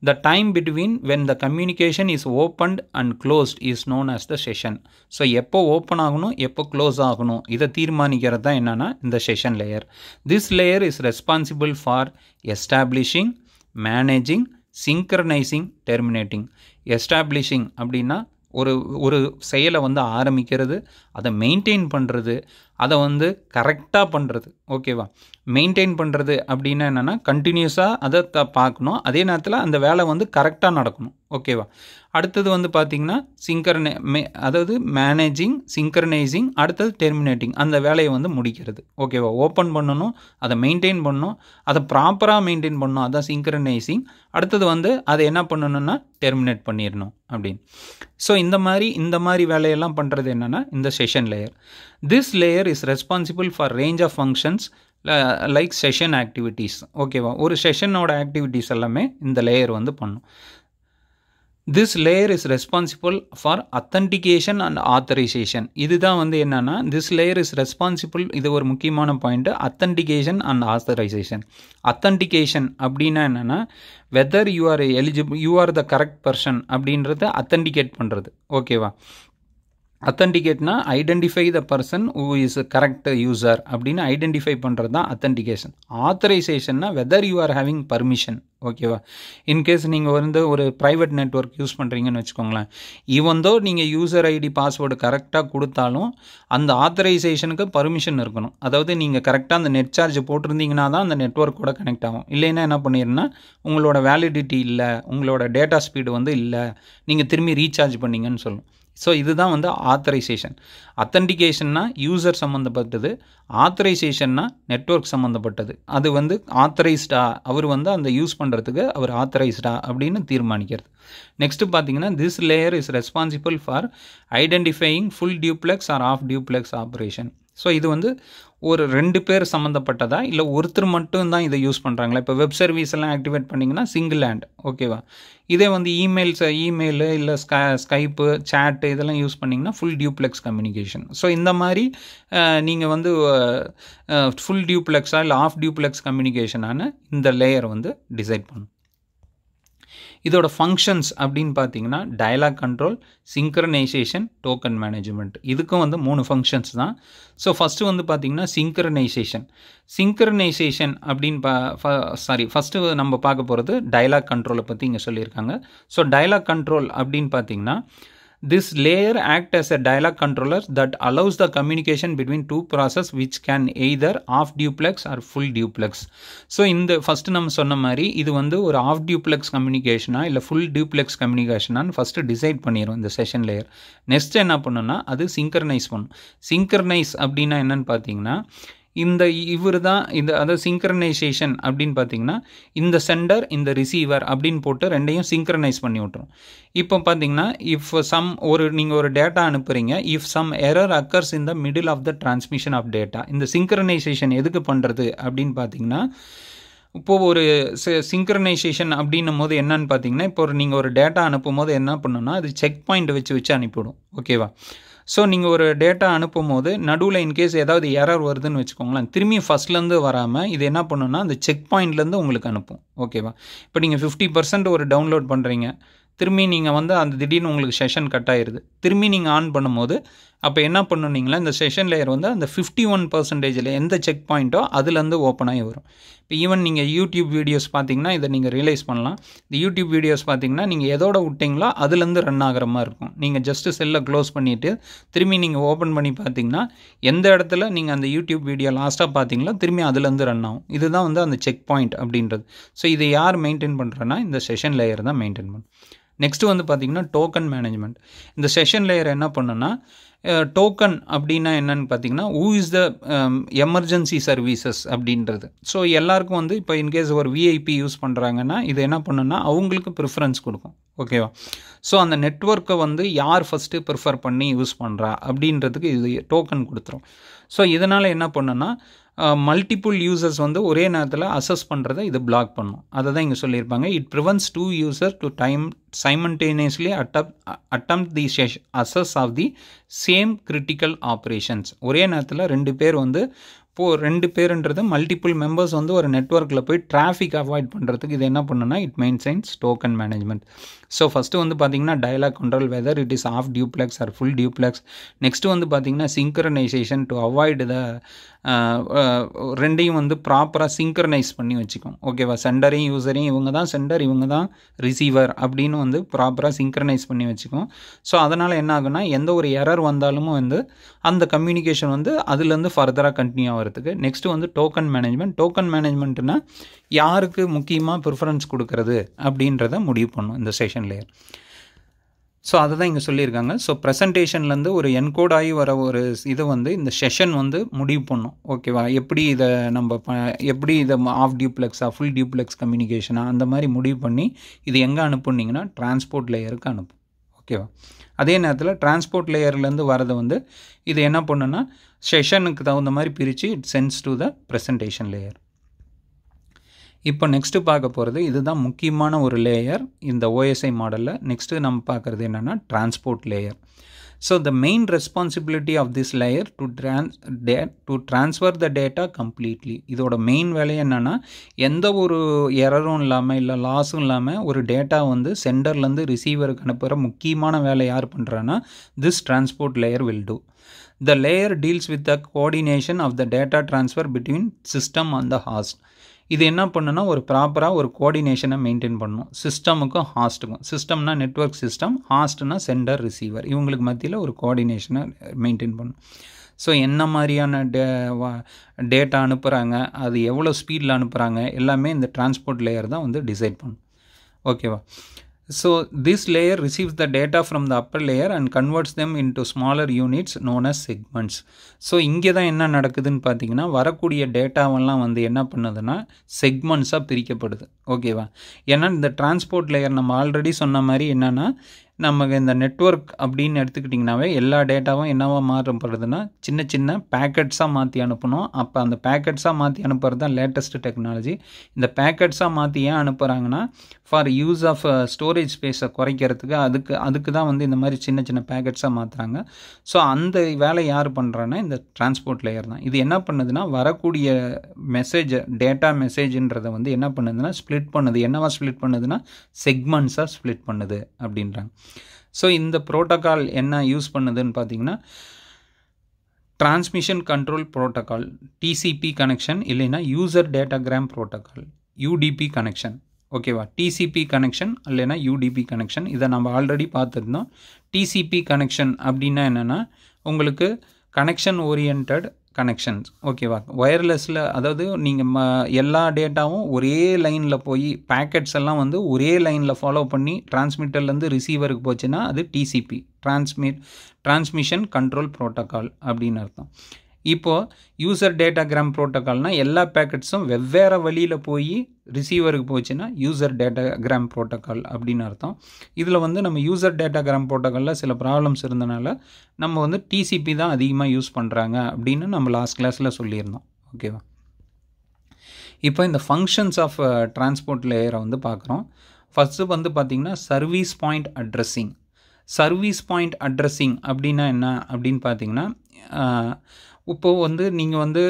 The time between when the communication is opened and closed is known as the session. So எப்போ ஓப்பன் ஆகணும் எப்போ க்ளோஸ் ஆகணும் இதை தீர்மானிக்கிறது தான் என்னென்னா இந்த session layer. This layer is responsible for establishing, managing, synchronising, terminating. Establishing அப்படின்னா ஒரு செயலை வந்து ஆரம்பிக்கிறது, அதை மெயின்டைன் பண்ணுறது, அதை வந்து கரெக்டாக பண்ணுறது. ஓகேவா? மெயின்டைன் பண்ணுறது அப்படின்னா என்னென்னா கண்டினியூஸாக அதை பார்க்கணும், அதே நேரத்தில் அந்த வேலை வந்து கரெக்டாக நடக்கணும். ஓகேவா? அடுத்தது வந்து பார்த்திங்கன்னா அதாவது மேனேஜிங், சிங்க்ரனைசிங், அடுத்தது டெர்மினேட்டிங், அந்த வேலையை வந்து முடிக்கிறது. ஓகேவா? ஓப்பன் பண்ணணும், அதை மெயின்டைன் பண்ணணும், அதை ப்ராப்பராக மெயின்டைன் பண்ணணும், அதான் சிங்க்ரனைசிங். அடுத்தது வந்து அதை என்ன பண்ணணும்னா டெர்மினேட் பண்ணிடணும் அப்படின்னு. ஸோ இந்த மாதிரி வேலையெல்லாம் பண்ணுறது என்னென்னா இந்த session layer. This layer is responsible for range of functions like session activities. ஓகேவா? ஒரு செஷனோட ஆக்டிவிட்டீஸ் எல்லாமே இந்த லேயர் வந்து பண்ணும். This layer is responsible for authentication and authorization. இதுதான் வந்து என்னன்னா this layer is responsible, இது ஒரு முக்கியமான point, authentication and authorization. authentication அப்படின்னா என்னன்னா whether you are eligible, you are the correct person அப்படின்றத authenticate பண்ணுறது. ஓகேவா? அத்தன்டிகேட்னா identify the person who is correct user அப்படின்னு ஐடென்டிஃபை பண்ணுறது தான் அத்தன்டிகேஷன். ஆத்தரைசேஷன்னா whether you are having permission. ஓகேவா? இன்கேஸ் நீங்கள் வந்து ஒரு ப்ரைவேட் நெட்வொர்க் யூஸ் பண்ணுறீங்கன்னு வச்சுக்கோங்களேன், ஈவந்தோ நீங்கள் யூசர் ஐடி பாஸ்வேர்டு கரெக்டாக கொடுத்தாலும் அந்த ஆத்தரைசேஷனுக்கு பர்மிஷன் இருக்கணும். அதாவது நீங்கள் கரெக்டாக அந்த நெட் சார்ஜ் போட்டிருந்தீங்கன்னா தான் அந்த நெட்வொர்க்கோட கனெக்ட் ஆகும். இல்லைன்னா என்ன பண்ணிடுன்னா உங்களோட வேலிடிட்டி இல்லை, உங்களோட டேட்டா ஸ்பீடு வந்து இல்லை, நீங்கள் திரும்பி ரீசார்ஜ் பண்ணிங்கன்னு சொல்லும். ஸோ இதுதான் வந்து ஆத்தரைசேஷன். அத்தன்டிகேஷன்னா யூசர் சம்மந்தப்பட்டது, ஆத்தரைசேஷன்னா நெட்வொர்க் சம்மந்தப்பட்டது. அது வந்து ஆத்தரைஸ்டா, அவர் வந்து அந்த யூஸ் பண்ணுறதுக்கு அவர் ஆத்தரைஸ்டா அப்படின்னு தீர்மானிக்கிறது. நெக்ஸ்ட்டு பார்த்தீங்கன்னா this layer is responsible for identifying full duplex or half duplex operation. So இது வந்து ஒரு 2 பேர் சம்மந்தப்பட்டதா இல்லை ஒருத்தர் மட்டும் தான் இதை யூஸ் பண்ணுறாங்களா? இப்போ வெப் சர்வீஸ் எல்லாம் ஆக்டிவேட் பண்ணிங்கன்னா சிங்கிள் ஹேண்ட். ஓகேவா? இதே வந்து இமெயிலு இல்லை ஸ்கைப்பு, சேட்டு இதெல்லாம் யூஸ் பண்ணிங்கன்னா ஃபுல் டியூப்ளெக்ஸ் கம்யூனிகேஷன். ஸோ இந்த மாதிரி நீங்கள் வந்து ஃபுல் டியூப்ளெக்ஸா இல்லை ஆஃப் டியூப்ளெக்ஸ் கம்யூனிகேஷனான இந்த லேயர் வந்து டிசைட் பண்ணும். இதோட ஃபங்க்ஷன்ஸ் அப்படின்னு பார்த்தீங்கன்னா dialog control, synchronization, token management. இதுக்கும் வந்து 3 ஃபங்க்ஷன்ஸ் தான். ஸோ ஃபஸ்ட்டு வந்து பார்த்தீங்கன்னா சிங்க்ரனைசேஷன் அப்படின்னு ஃபஸ்ட்டு நம்ம பார்க்க போகிறது டயலாக் கண்ட்ரோலை பற்றி இங்கே சொல்லியிருக்காங்க. ஸோ டயலாக் கண்ட்ரோல் அப்படின்னு பார்த்தீங்கன்னா this layer act as a dialog controller that allows the communication between two processes which can either off duplex or full duplex. So இந்த ஃபர்ஸ்ட் நம்ம சொன்ன மாதிரி இது வந்து ஒரு ஆஃப் டியூப்ளெக்ஸ் கம்யூனிகேஷனா இல்லை ஃபுல் டியூப்ளெக்ஸ் கம்யூனிகேஷனான்னு ஃபஸ்ட்டு டிசைட் பண்ணிடும் இந்த செஷன் லேயர். நெக்ஸ்ட் என்ன பண்ணுன்னா அது சிங்க்ரனைஸ் பண்ணும். சிங்க்ரனைஸ் அப்படின்னா என்னன்னு பார்த்தீங்கன்னா அதாவது சிங்க்ரனைசேஷன் அப்படின்னு பார்த்தீங்கன்னா இந்த சென்டர் இந்த ரிசீவர் அப்படின்னு போட்டு ரெண்டையும் சிங்க்ரனைஸ் பண்ணி விட்டுரும். இப்போ பார்த்தீங்கன்னா நீங்கள் ஒரு டேட்டா அனுப்புகிறீங்க, if some error occurs in the middle of the transmission of data. இந்த சிங்க்ரனைசேஷன் எதுக்கு பண்ணுறது அப்படின்னு பார்த்தீங்கன்னா இப்போது ஒரு சிங்க்ரனைசேஷன் அப்படின்னும் போது என்னன்னு பார்த்தீங்கன்னா இப்போ நீங்கள் ஒரு டேட்டா அனுப்பும் போது என்ன பண்ணணும்னா அது செக் பாயிண்ட் வச்சு அனுப்பிவிடும். ஓகேவா? ஸோ நீங்கள் ஒரு டேட்டா அனுப்பும் போது நடுவில் இன்கேஸ் ஏதாவது எரர் வருதுன்னு வச்சுக்கோங்களேன், திரும்பி ஃபஸ்ட்லேருந்து வராமல் இது என்ன பண்ணுன்னா அந்த செக் பாயிண்ட்லேருந்து உங்களுக்கு அனுப்பும். ஓகேவா? இப்போ நீங்கள் 50% ஒரு டவுன்லோட் பண்ணுறீங்க, திரும்பி நீங்கள் வந்து அந்த திடீர்னு உங்களுக்கு செஷன் கட் ஆகிடுது, திரும்பி நீங்கள் ஆன் பண்ணும்போது அப்போ என்ன பண்ணுனீங்களா இந்த செஷன் லேயர் வந்து அந்த 51% எந்த செக் பாயிண்ட்டோ அதுலேருந்து ஓப்பன் ஆகி வரும். இப்போ ஈவன் நீங்கள் யூடியூப் வீடியோஸ் பார்த்தீங்கன்னா இதை நீங்கள் ரியலைஸ் பண்ணலாம். இந்த யூடியூப் வீடியோஸ் பார்த்தீங்கன்னா நீங்கள் எதோட விட்டிங்களோ அதுலேருந்து ரன் ஆகிற மாதிரி இருக்கும். நீங்கள் ஜஸ்ட்டு செல்லை க்ளோஸ் பண்ணிவிட்டு திரும்பி நீங்கள் ஓப்பன் பண்ணி பார்த்தீங்கன்னா எந்த இடத்துல நீங்கள் அந்த யூடியூப் வீடியோ லாஸ்ட்டாக பார்த்தீங்களோ திரும்பி அதுலேருந்து ரன் ஆகும். இதுதான் வந்து அந்த செக் பாயிண்ட் அப்படின்றது. ஸோ இதை யார் மெயின்டைன் பண்ணுறேன்னா இந்த செஷன் லேயர் தான் மெயின்டைன் பண்ணும். நெக்ஸ்ட்டு வந்து பார்த்திங்கன்னா டோக்கன் மேனேஜ்மெண்ட். இந்த செஷன் லேயர் என்ன பண்ணுன்னா டோக்கன் அப்படின்னா என்னன்னு பார்த்தீங்கன்னா who is the emergency services அப்படின்றது. ஸோ எல்லாருக்கும் வந்து இப்போ இன்கேஸ் ஒரு விஐபி யூஸ் பண்ணுறாங்கன்னா இது என்ன பண்ணுன்னா அவங்களுக்கு ப்ரிஃபரன்ஸ் கொடுக்கும். ஓகேவா? ஸோ அந்த நெட்வொர்க்கை வந்து யார் ஃபஸ்ட்டு ப்ரிஃபர் பண்ணி யூஸ் பண்ணுறா அப்படின்றதுக்கு இது டோக்கன் கொடுத்துரும். ஸோ இதனால் என்ன பண்ணுன்னா மல்டிபிள் யூசர்ஸ் வந்து ஒரே நேரத்தில் அசஸ் பண்ணுறதை இது பிளாக் பண்ணும். அதை தான் இங்கே சொல்லியிருப்பாங்க. It prevents 2 users to simultaneously attempt the access of the same critical operations. ஒரே நேரத்தில் 2 பேர் வந்து இப்போது 2 பேருன்றது மல்டிபிள் மெம்பர்ஸ் வந்து ஒரு நெட்வொர்க்கில் போய் டிராஃபிக் அவாய்ட் பண்ணுறதுக்கு இது என்ன பண்ணுன்னா it maintains token management. So first வந்து பார்த்திங்கன்னா dialog control whether it is half duplex or full duplex. Next வந்து பார்த்திங்கன்னா சிங்க்ரனைசேஷன் டு அவாய்டு த ரெண்டையும் வந்து ப்ராப்பராக சிங்க்ரனைஸ் பண்ணி வச்சுக்கோம். ஓகேவா, சென்டரையும் யூசரையும் இவங்க தான் சென்டர் இவங்க தான் ரிசீவர் அப்படின்னு வந்து ப்ராப்பராக சிங்க்ரனைஸ் பண்ணி வச்சுக்கோம். ஸோ அதனால் என்ன ஆகுனா எந்த ஒரு எரர் வந்தாலும் வந்து அந்த கம்யூனிகேஷன் வந்து அதுலேருந்து ஃபர்தராக கண்டினியூ ஆகிறதுக்கு. நெக்ஸ்ட்டு வந்து டோக்கன் மேனேஜ்மெண்ட். டோக்கன் மேனேஜ்மெண்ட்னா யாருக்கு முக்கியமாக ப்ரிஃபரன்ஸ் கொடுக்கறது அப்படின்றத முடிவு பண்ணும் இந்த செஷன் லேயர். ஸோ அதை தான் இங்கே சொல்லியிருக்காங்க. ஸோ ப்ரெசன்டேஷன்லேருந்து ஒரு என்கோட் ஆகி வர ஒரு இது வந்து இந்த செஷன் வந்து முடிவு பண்ணும். ஓகேவா, எப்படி இதை நம்ம எப்படி இதை ஆஃப் டியூப்ளெக்ஸா ஃபுல் டியூப்ளெக்ஸ் கம்யூனிகேஷனா அந்த மாதிரி முடிவு பண்ணி இது எங்கே அனுப்புனீங்கன்னா டிரான்ஸ்போர்ட் லேயருக்கு அனுப்பும். ஓகேவா, அதே நேரத்தில் டிரான்ஸ்போர்ட் லேயர்லேருந்து வரதை வந்து இது என்ன பண்ணுன்னா செஷனுக்கு தகுந்த மாதிரி பிரித்து it sense to the presentation layer. இப்போ நெக்ஸ்ட்டு பார்க்க போகிறது இதுதான் முக்கியமான ஒரு லேயர் இந்த ஓஎஸ்ஐ மாடலில். நெக்ஸ்ட்டு நம்ம பார்க்குறது என்னென்னா transport layer. So the main responsibility of this layer to transfer the data completely. இதோட மெயின் வேலை என்னென்னா எந்த ஒரு எரரும் இல்லாமல் இல்லை லாஸும் இல்லாமல் ஒரு டேட்டா வந்து சென்டர்லேருந்து ரிசீவருக்கு அனுப்புகிற முக்கியமான வேலை யார் பண்ணுறான்னா this transport layer will do. The layer deals with the coordination of the data transfer between system and the host. இது என்ன பண்ணுன்னா ஒரு ப்ராப்பராக ஒரு கோஆர்டினேஷனை மெயின்டைன் பண்ணணும் சிஸ்டமுக்கும் ஹாஸ்ட்டுக்கும். சிஸ்டம்னா நெட்வொர்க் சிஸ்டம், ஹாஸ்ட்னா சென்டர் ரிசீவர், இவங்களுக்கு மத்தியில் ஒரு கோஆர்டினேஷனை மெயின்டைன் பண்ணணும். ஸோ என்ன மாதிரியான டேட்டா அனுப்புகிறாங்க, அது எவ்வளோ ஸ்பீடில் அனுப்புகிறாங்க எல்லாமே இந்த டிரான்ஸ்போர்ட் லேயர் தான் வந்து டிசைட் பண்ணும். ஓகேவா, so this layer receives the data from the upper layer and converts them into smaller units known as segments. So இங்கே தான் என்ன நடக்குதுன்னு பார்த்தீங்கன்னா வரக்கூடிய டேட்டாவெல்லாம் வந்து என்ன பண்ணுதுன்னா செக்மெண்ட்ஸாக பிரிக்கப்படுது. ஓகேவா, ஏன்னா இந்த டிரான்ஸ்போர்ட் லேயர் நம்ம ஆல்ரெடி சொன்ன மாதிரி என்னென்னா நமக்கு இந்த நெட்வொர்க் அப்படின்னு எடுத்துக்கிட்டிங்கனாவே எல்லா டேட்டாவும் என்னவா மாற்றப்படுதுன்னா சின்ன சின்ன பேக்கெட்ஸாக மாற்றி அனுப்பணும். அப்போ அந்த பேக்கெட்ஸாக மாற்றி அனுப்புறது தான் லேட்டஸ்ட் டெக்னாலஜி. இந்த பேக்கெட்ஸாக மாற்றி ஏன் அனுப்புகிறாங்கன்னா ஃபார் யூஸ் ஆஃப் ஸ்டோரேஜ் ஸ்பேஸை குறைக்கிறதுக்கு அதுக்கு தான் வந்து இந்த மாதிரி சின்ன சின்ன பேக்கெட்ஸாக மாற்றுறாங்க. ஸோ அந்த வேலை யார் பண்ணுறான்னா இந்த டிரான்ஸ்போர்ட் லேயர் தான். இது என்ன பண்ணுதுன்னா வரக்கூடிய மெசேஜ் டேட்டா மெசேஜ்ன்றதை வந்து என்ன பண்ணுதுன்னா ஸ்ப்ளிட் பண்ணுது. என்னவா ஸ்ப்ளிட் பண்ணுதுன்னா செக்மெண்ட்ஸாக ஸ்ப்ளிட் பண்ணுது அப்படின்றாங்க. ஸோ இந்த ப்ரோட்டோக்கால் என்ன யூஸ் பண்ணுதுன்னு பார்த்தீங்கன்னா transmission control protocol, TCP connection இல்லைன்னா user datagram protocol, UDP connection. ஓகேவா, டிசிபி கனெக்ஷன் இல்லைன்னா யூடிபி கனெக்ஷன் இதை நம்ம ஆல்ரெடி பார்த்துருந்தோம். டிசிபி கனெக்ஷன் அப்படின்னா என்னென்னா உங்களுக்கு கனெக்ஷன் ஓரியன்ட் கனெக்ஷன்ஸ். ஓகேவா, ஒயர்லெஸில் அதாவது நீங்கள் எல்லா டேட்டாவும் ஒரே லைனில் போய் பேக்கெட்ஸ் எல்லாம் வந்து ஒரே லைனில் ஃபாலோ பண்ணி டிரான்ஸ்மிட்டர்லேருந்து ரிசீவருக்கு போச்சுன்னா அது டிசிபி டிரான்ஸ்மிஷன் கண்ட்ரோல் ப்ரோட்டோக்கால் அப்படின்னு அர்த்தம். இப்போது யூசர் டேட்டாகிராம் ப்ரோட்டோக்கால்னால் எல்லா பேக்கெட்ஸும் வெவ்வேறு வழியில் போய் ரிசீவருக்கு போச்சுன்னா யூசர் டேட்டாகிராம் ப்ரோட்டோக்கால் அப்படின்னு அர்த்தம். இதில் வந்து நம்ம யூசர் டேட்டாகிராம் ப்ரோட்டோக்காலில் சில ப்ராப்ளம்ஸ் இருந்தனால நம்ம வந்து டிசிபி தான் அதிகமாக யூஸ் பண்ணுறாங்க அப்படின்னு நம்ம லாஸ்ட் கிளாஸில் சொல்லியிருந்தோம். ஓகேவா, இப்போ இந்த ஃபங்க்ஷன்ஸ் ஆஃப் டிரான்ஸ்போர்ட் லேயரை வந்து பார்க்குறோம். ஃபஸ்ட்டு வந்து பார்த்திங்கன்னா service point addressing. Service point addressing அப்படின்னா என்ன அப்படின்னு பார்த்தீங்கன்னா இப்போது வந்து நீங்கள் வந்து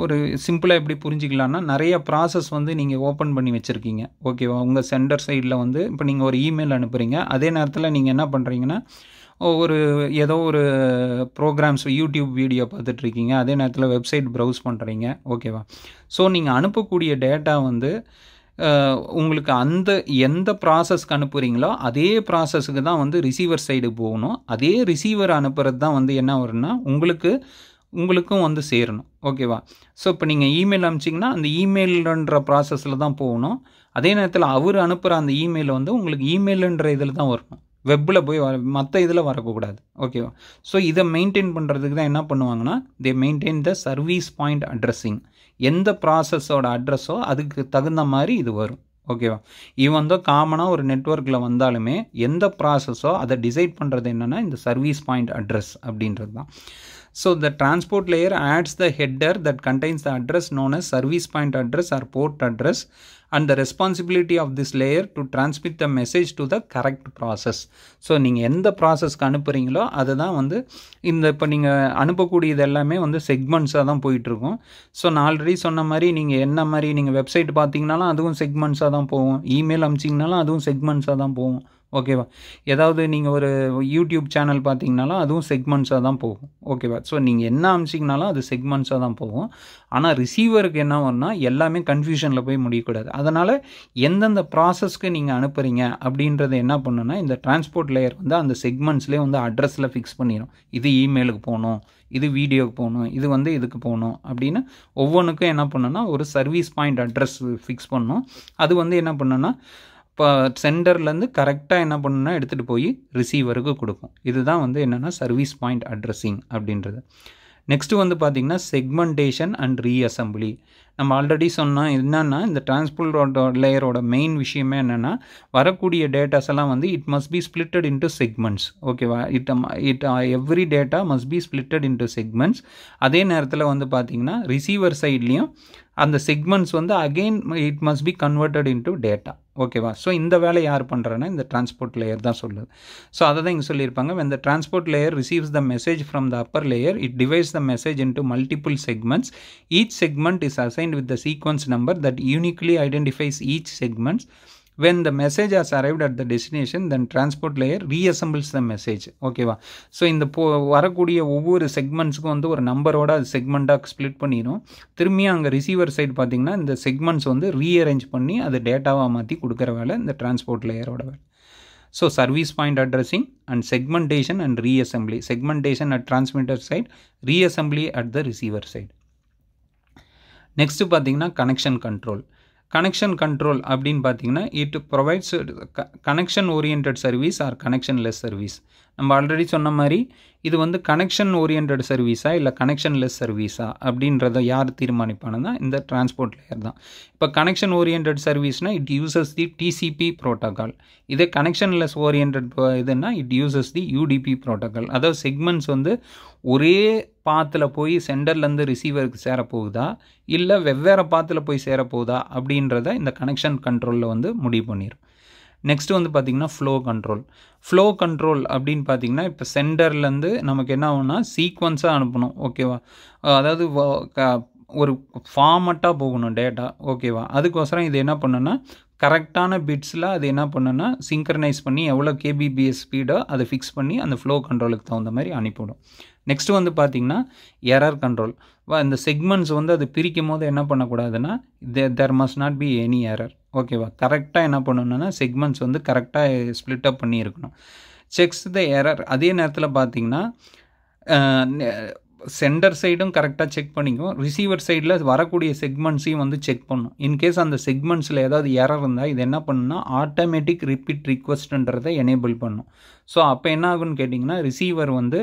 ஒரு சிம்பிளாக எப்படி புரிஞ்சிக்கலான்னா நிறைய ப்ராசஸ் வந்து நீங்கள் ஓப்பன் பண்ணி வச்சுருக்கீங்க. ஓகேவா, உங்கள் சென்டர் சைடில் வந்து இப்போ நீங்கள் ஒரு இமெயில் அனுப்புகிறீங்க. அதே நேரத்தில் நீங்கள் என்ன பண்ணுறீங்கன்னா ஏதோ ஒரு ப்ரோக்ராம்ஸ் யூடியூப் வீடியோ பார்த்துட்ருக்கீங்க. அதே நேரத்தில் வெப்சைட் ப்ரௌஸ் பண்ணுறீங்க. ஓகேவா, ஸோ நீங்கள் அனுப்பக்கூடிய டேட்டா வந்து உங்களுக்கு எந்த ப்ராசஸ்க்கு அனுப்புகிறீங்களோ அதே ப்ராசஸுக்கு தான் வந்து ரிசீவர் சைடு போகணும். அதே ரிசீவர் அனுப்புறது தான் வந்து என்ன வரும்னா உங்களுக்கும் வந்து சேரணும். ஓகேவா, ஸோ இப்போ நீங்கள் இமெயில் அனுப்பிச்சிங்கன்னா அந்த இமெயில்ன்ற ப்ராசஸில் தான் போகணும். அதே நேரத்தில் அவர் அனுப்புகிற அந்த இமெயில் வந்து உங்களுக்கு இமெயிலுன்ற இதில் தான் வரணும். வெப்பில் போய் மற்ற இதில் வரக்கூடாது. ஓகேவா, ஸோ இதை மெயின்டைன் பண்ணுறதுக்கு தான் என்ன பண்ணுவாங்கன்னா தே maintain the service point addressing. எந்த ப்ராசஸோட அட்ரஸோ அதுக்கு தகுந்த மாதிரி இது வரும். ஓகேவா, இவன் தான் காமனாக ஒரு நெட்வொர்க்கில் வந்தாலுமே எந்த ப்ராசஸோ அதை டிசைட் பண்ணுறது என்னென்னா இந்த சர்வீஸ் பாயிண்ட் அட்ரஸ் அப்படின்றது தான். So the transport layer adds the header that contains the address known as service point address or port address, and the responsibility of this layer to transmit the message to the correct process. So நீங்கள் எந்த ப்ராசஸ்க்கு அனுப்புகிறீங்களோ அதுதான் வந்து இப்போ நீங்கள் அனுப்பக்கூடியது எல்லாமே வந்து செக்மெண்ட்ஸாக தான் போயிட்டுருக்கும். ஸோ நான் ஆல்ரெடி சொன்ன மாதிரி நீங்கள் என்ன மாதிரி நீங்கள் வெப்சைட் பார்த்தீங்கனாலும் அதுவும் செக்மெண்ட்ஸாக தான் போகும், இமெயில் அனுப்பிச்சிங்கனாலும் அதுவும் செக்மெண்ட்ஸாக தான் போகும். ஓகேவா? ஏதாவது நீங்கள் ஒரு யூடியூப் சேனல் பார்த்தீங்கனாலும் அதுவும் செக்மெண்ட்ஸாக தான் போகும். ஓகேவா? ஸோ நீங்கள் என்ன அனுப்பிச்சிங்கனாலும் அது செக்மெண்ட்ஸாக தான் போகும். ஆனால் ரிசீவருக்கு என்ன வரும்னா எல்லாமே கன்ஃபியூஷனில் போய் முடியக்கூடாது. அதனால் எந்தெந்த ப்ராசஸ்க்கு நீங்கள் அனுப்புகிறீங்க அப்படின்றத என்ன பண்ணுன்னா இந்த டிரான்ஸ்போர்ட் லேயர் வந்து அந்த செக்மெண்ட்ஸ்லேயே வந்து அட்ரஸில் ஃபிக்ஸ் பண்ணிடும். இது இமெயிலுக்கு போகணும், இது வீடியோக்கு போகணும், இது வந்து இதுக்கு போகணும் அப்படின்னு ஒவ்வொன்றுக்கும் என்ன பண்ணுன்னா ஒரு சர்வீஸ் பாயிண்ட் அட்ரஸ் ஃபிக்ஸ் பண்ணணும். அது வந்து என்ன பண்ணுன்னா இப்போ சென்டர்லேருந்து கரெக்டாக என்ன பண்ணுன்னா எடுத்துகிட்டு போய் ரிசீவருக்கு கொடுக்கும். இதுதான் வந்து என்னென்னா சர்வீஸ் பாயிண்ட் அட்ரஸிங் அப்படின்றது. நெக்ஸ்ட்டு வந்து பார்த்திங்கன்னா செக்மெண்டேஷன் அண்ட் ரீஅசம்பிளி. நம்ம ஆல்ரெடி சொன்னோம் என்னென்னா இந்த டிரான்ஸ்போர்ட் லேயரோட மெயின் விஷயமே என்னென்னா வரக்கூடிய டேட்டாஸ் எல்லாம் வந்து it must be splitted into segments. ஓகேவா? Every data must be splitted into segments. அதே நேரத்தில் வந்து பார்த்திங்கன்னா ரிசீவர் சைட்லேயும் அந்த செக்மெண்ட்ஸ் வந்து again it must be converted into data. ஓகேவா? ஸோ இந்த வேலை யார் பண்ணுறான்னா இந்த டிரான்ஸ்போர்ட் லேயர் தான் சொல்லுது. ஸோ அதை தான் இங்கே சொல்லியிருப்பாங்க. when the transport layer receives the message from the upper layer, it divides the message into multiple segments. Each segment is assigned with the sequence number that uniquely identifies each segment. When the message has arrived at the destination, then transport layer reassembles the message. ஓகேவா? ஸோ இந்த வரக்கூடிய ஒவ்வொரு செக்மெண்ட்ஸுக்கும் வந்து ஒரு நம்பரோட அது செக்மெண்ட்டாக ஸ்ப்ளிட் பண்ணிடும். திரும்பியும் அங்கே ரிசீவர் சைடு பார்த்திங்கன்னா இந்த செக்மெண்ட்ஸ் வந்து ரீஅரேஞ்ச் பண்ணி அது டேட்டாவாக மாற்றி கொடுக்குற வேலை இந்த டிரான்ஸ்போர்ட் லேயரோட வேலை. So service point addressing and segmentation and reassembly. Segmentation at transmitter side, reassembly at the receiver side. Next பார்த்திங்கன்னா கனெக்ஷன் கண்ட்ரோல். கனெக்ஷன் கண்ட்ரோல் அப்படின்னு பார்த்தீங்கன்னா it provides connection orient service or connectionless service. நம்ம ஆல்ரெடி சொன்ன மாதிரி இது வந்து கனெக்ஷன் ஓரியன்ட் சர்வீஸா இல்லை கனெக்ஷன்லெஸ் சர்வீஸா அப்படின்றத யார் தீர்மானிப்பானா இந்த டிரான்ஸ்போர்ட் லேயர் தான். இப்போ கனெக்ஷன் ஓரியன்ட் சர்வீஸ்னால் it uses the TCP protocol. இதே கனெக்ஷன்லெஸ் ஓரியன்ட் இதுன்னா it uses the UDP protocol. அதாவது செக்மெண்ட்ஸ் வந்து ஒரே பாத்தில் போய் சென்டர்லேருந்து ரிசீவருக்கு சேரப்போகுதா இல்லை வெவ்வேறு பாத்தில் போய் சேரப்போகுதா அப்படின்றத இந்த கனெக்ஷன் கண்ட்ரோலில் வந்து முடிவு பண்ணிடும். நெக்ஸ்ட்டு வந்து பார்த்திங்கன்னா ஃப்ளோ கண்ட்ரோல். ஃப்ளோ கண்ட்ரோல் அப்படின்னு பார்த்திங்கன்னா இப்போ சென்டர்லேருந்து நமக்கு என்ன ஆகும்னா சீக்வன்ஸாக அனுப்பணும். ஓகேவா? அதாவது ஒரு ஃபார்மட்டாக போகணும் டேட்டா. ஓகேவா? அதுக்கோசரம் இது என்ன பண்ணுன்னா கரெக்டான பிட்ஸில் அது என்ன பண்ணுன்னா சிங்க்ரனைஸ் பண்ணி எவ்வளோ கேபிபிஎஸ் ஸ்பீடோ அதை ஃபிக்ஸ் பண்ணி அந்த ஃப்ளோ கண்ட்ரோலுக்கு தகுந்த மாதிரி அனுப்பிவிடும். நெக்ஸ்ட்டு வந்து பார்த்திங்கன்னா எரர் கண்ட்ரோல். இந்த செக்மெண்ட்ஸ் வந்து அது பிரிக்கும் போது என்ன பண்ணக்கூடாதுன்னா there must not be any error. ஓகேவா? கரெக்டாக என்ன பண்ணணுன்னா செக்மெண்ட்ஸ் வந்து கரெக்டாக ஸ்ப்ளிட் அப் பண்ணி இருக்கணும். Sex the error. அதே நேரத்தில் பார்த்திங்கன்னா சென்டர் சைடும் கரெக்டாக செக் பண்ணிக்கும், ரிசீவர் சைடில் வரக்கூடிய செக்மெண்ட்ஸையும் வந்து செக் பண்ணும். இன்கேஸ் அந்த செக்மெண்ட்ஸில் ஏதாவது எரர் இருந்தால் இது என்ன பண்ணுன்னா ஆட்டோமேட்டிக் ரிப்பீட் ரிக்வஸ்ட்ன்றதை எனேபிள் பண்ணும். ஸோ அப்போ என்ன ஆகுன்னு கேட்டிங்கன்னா ரிசீவர் வந்து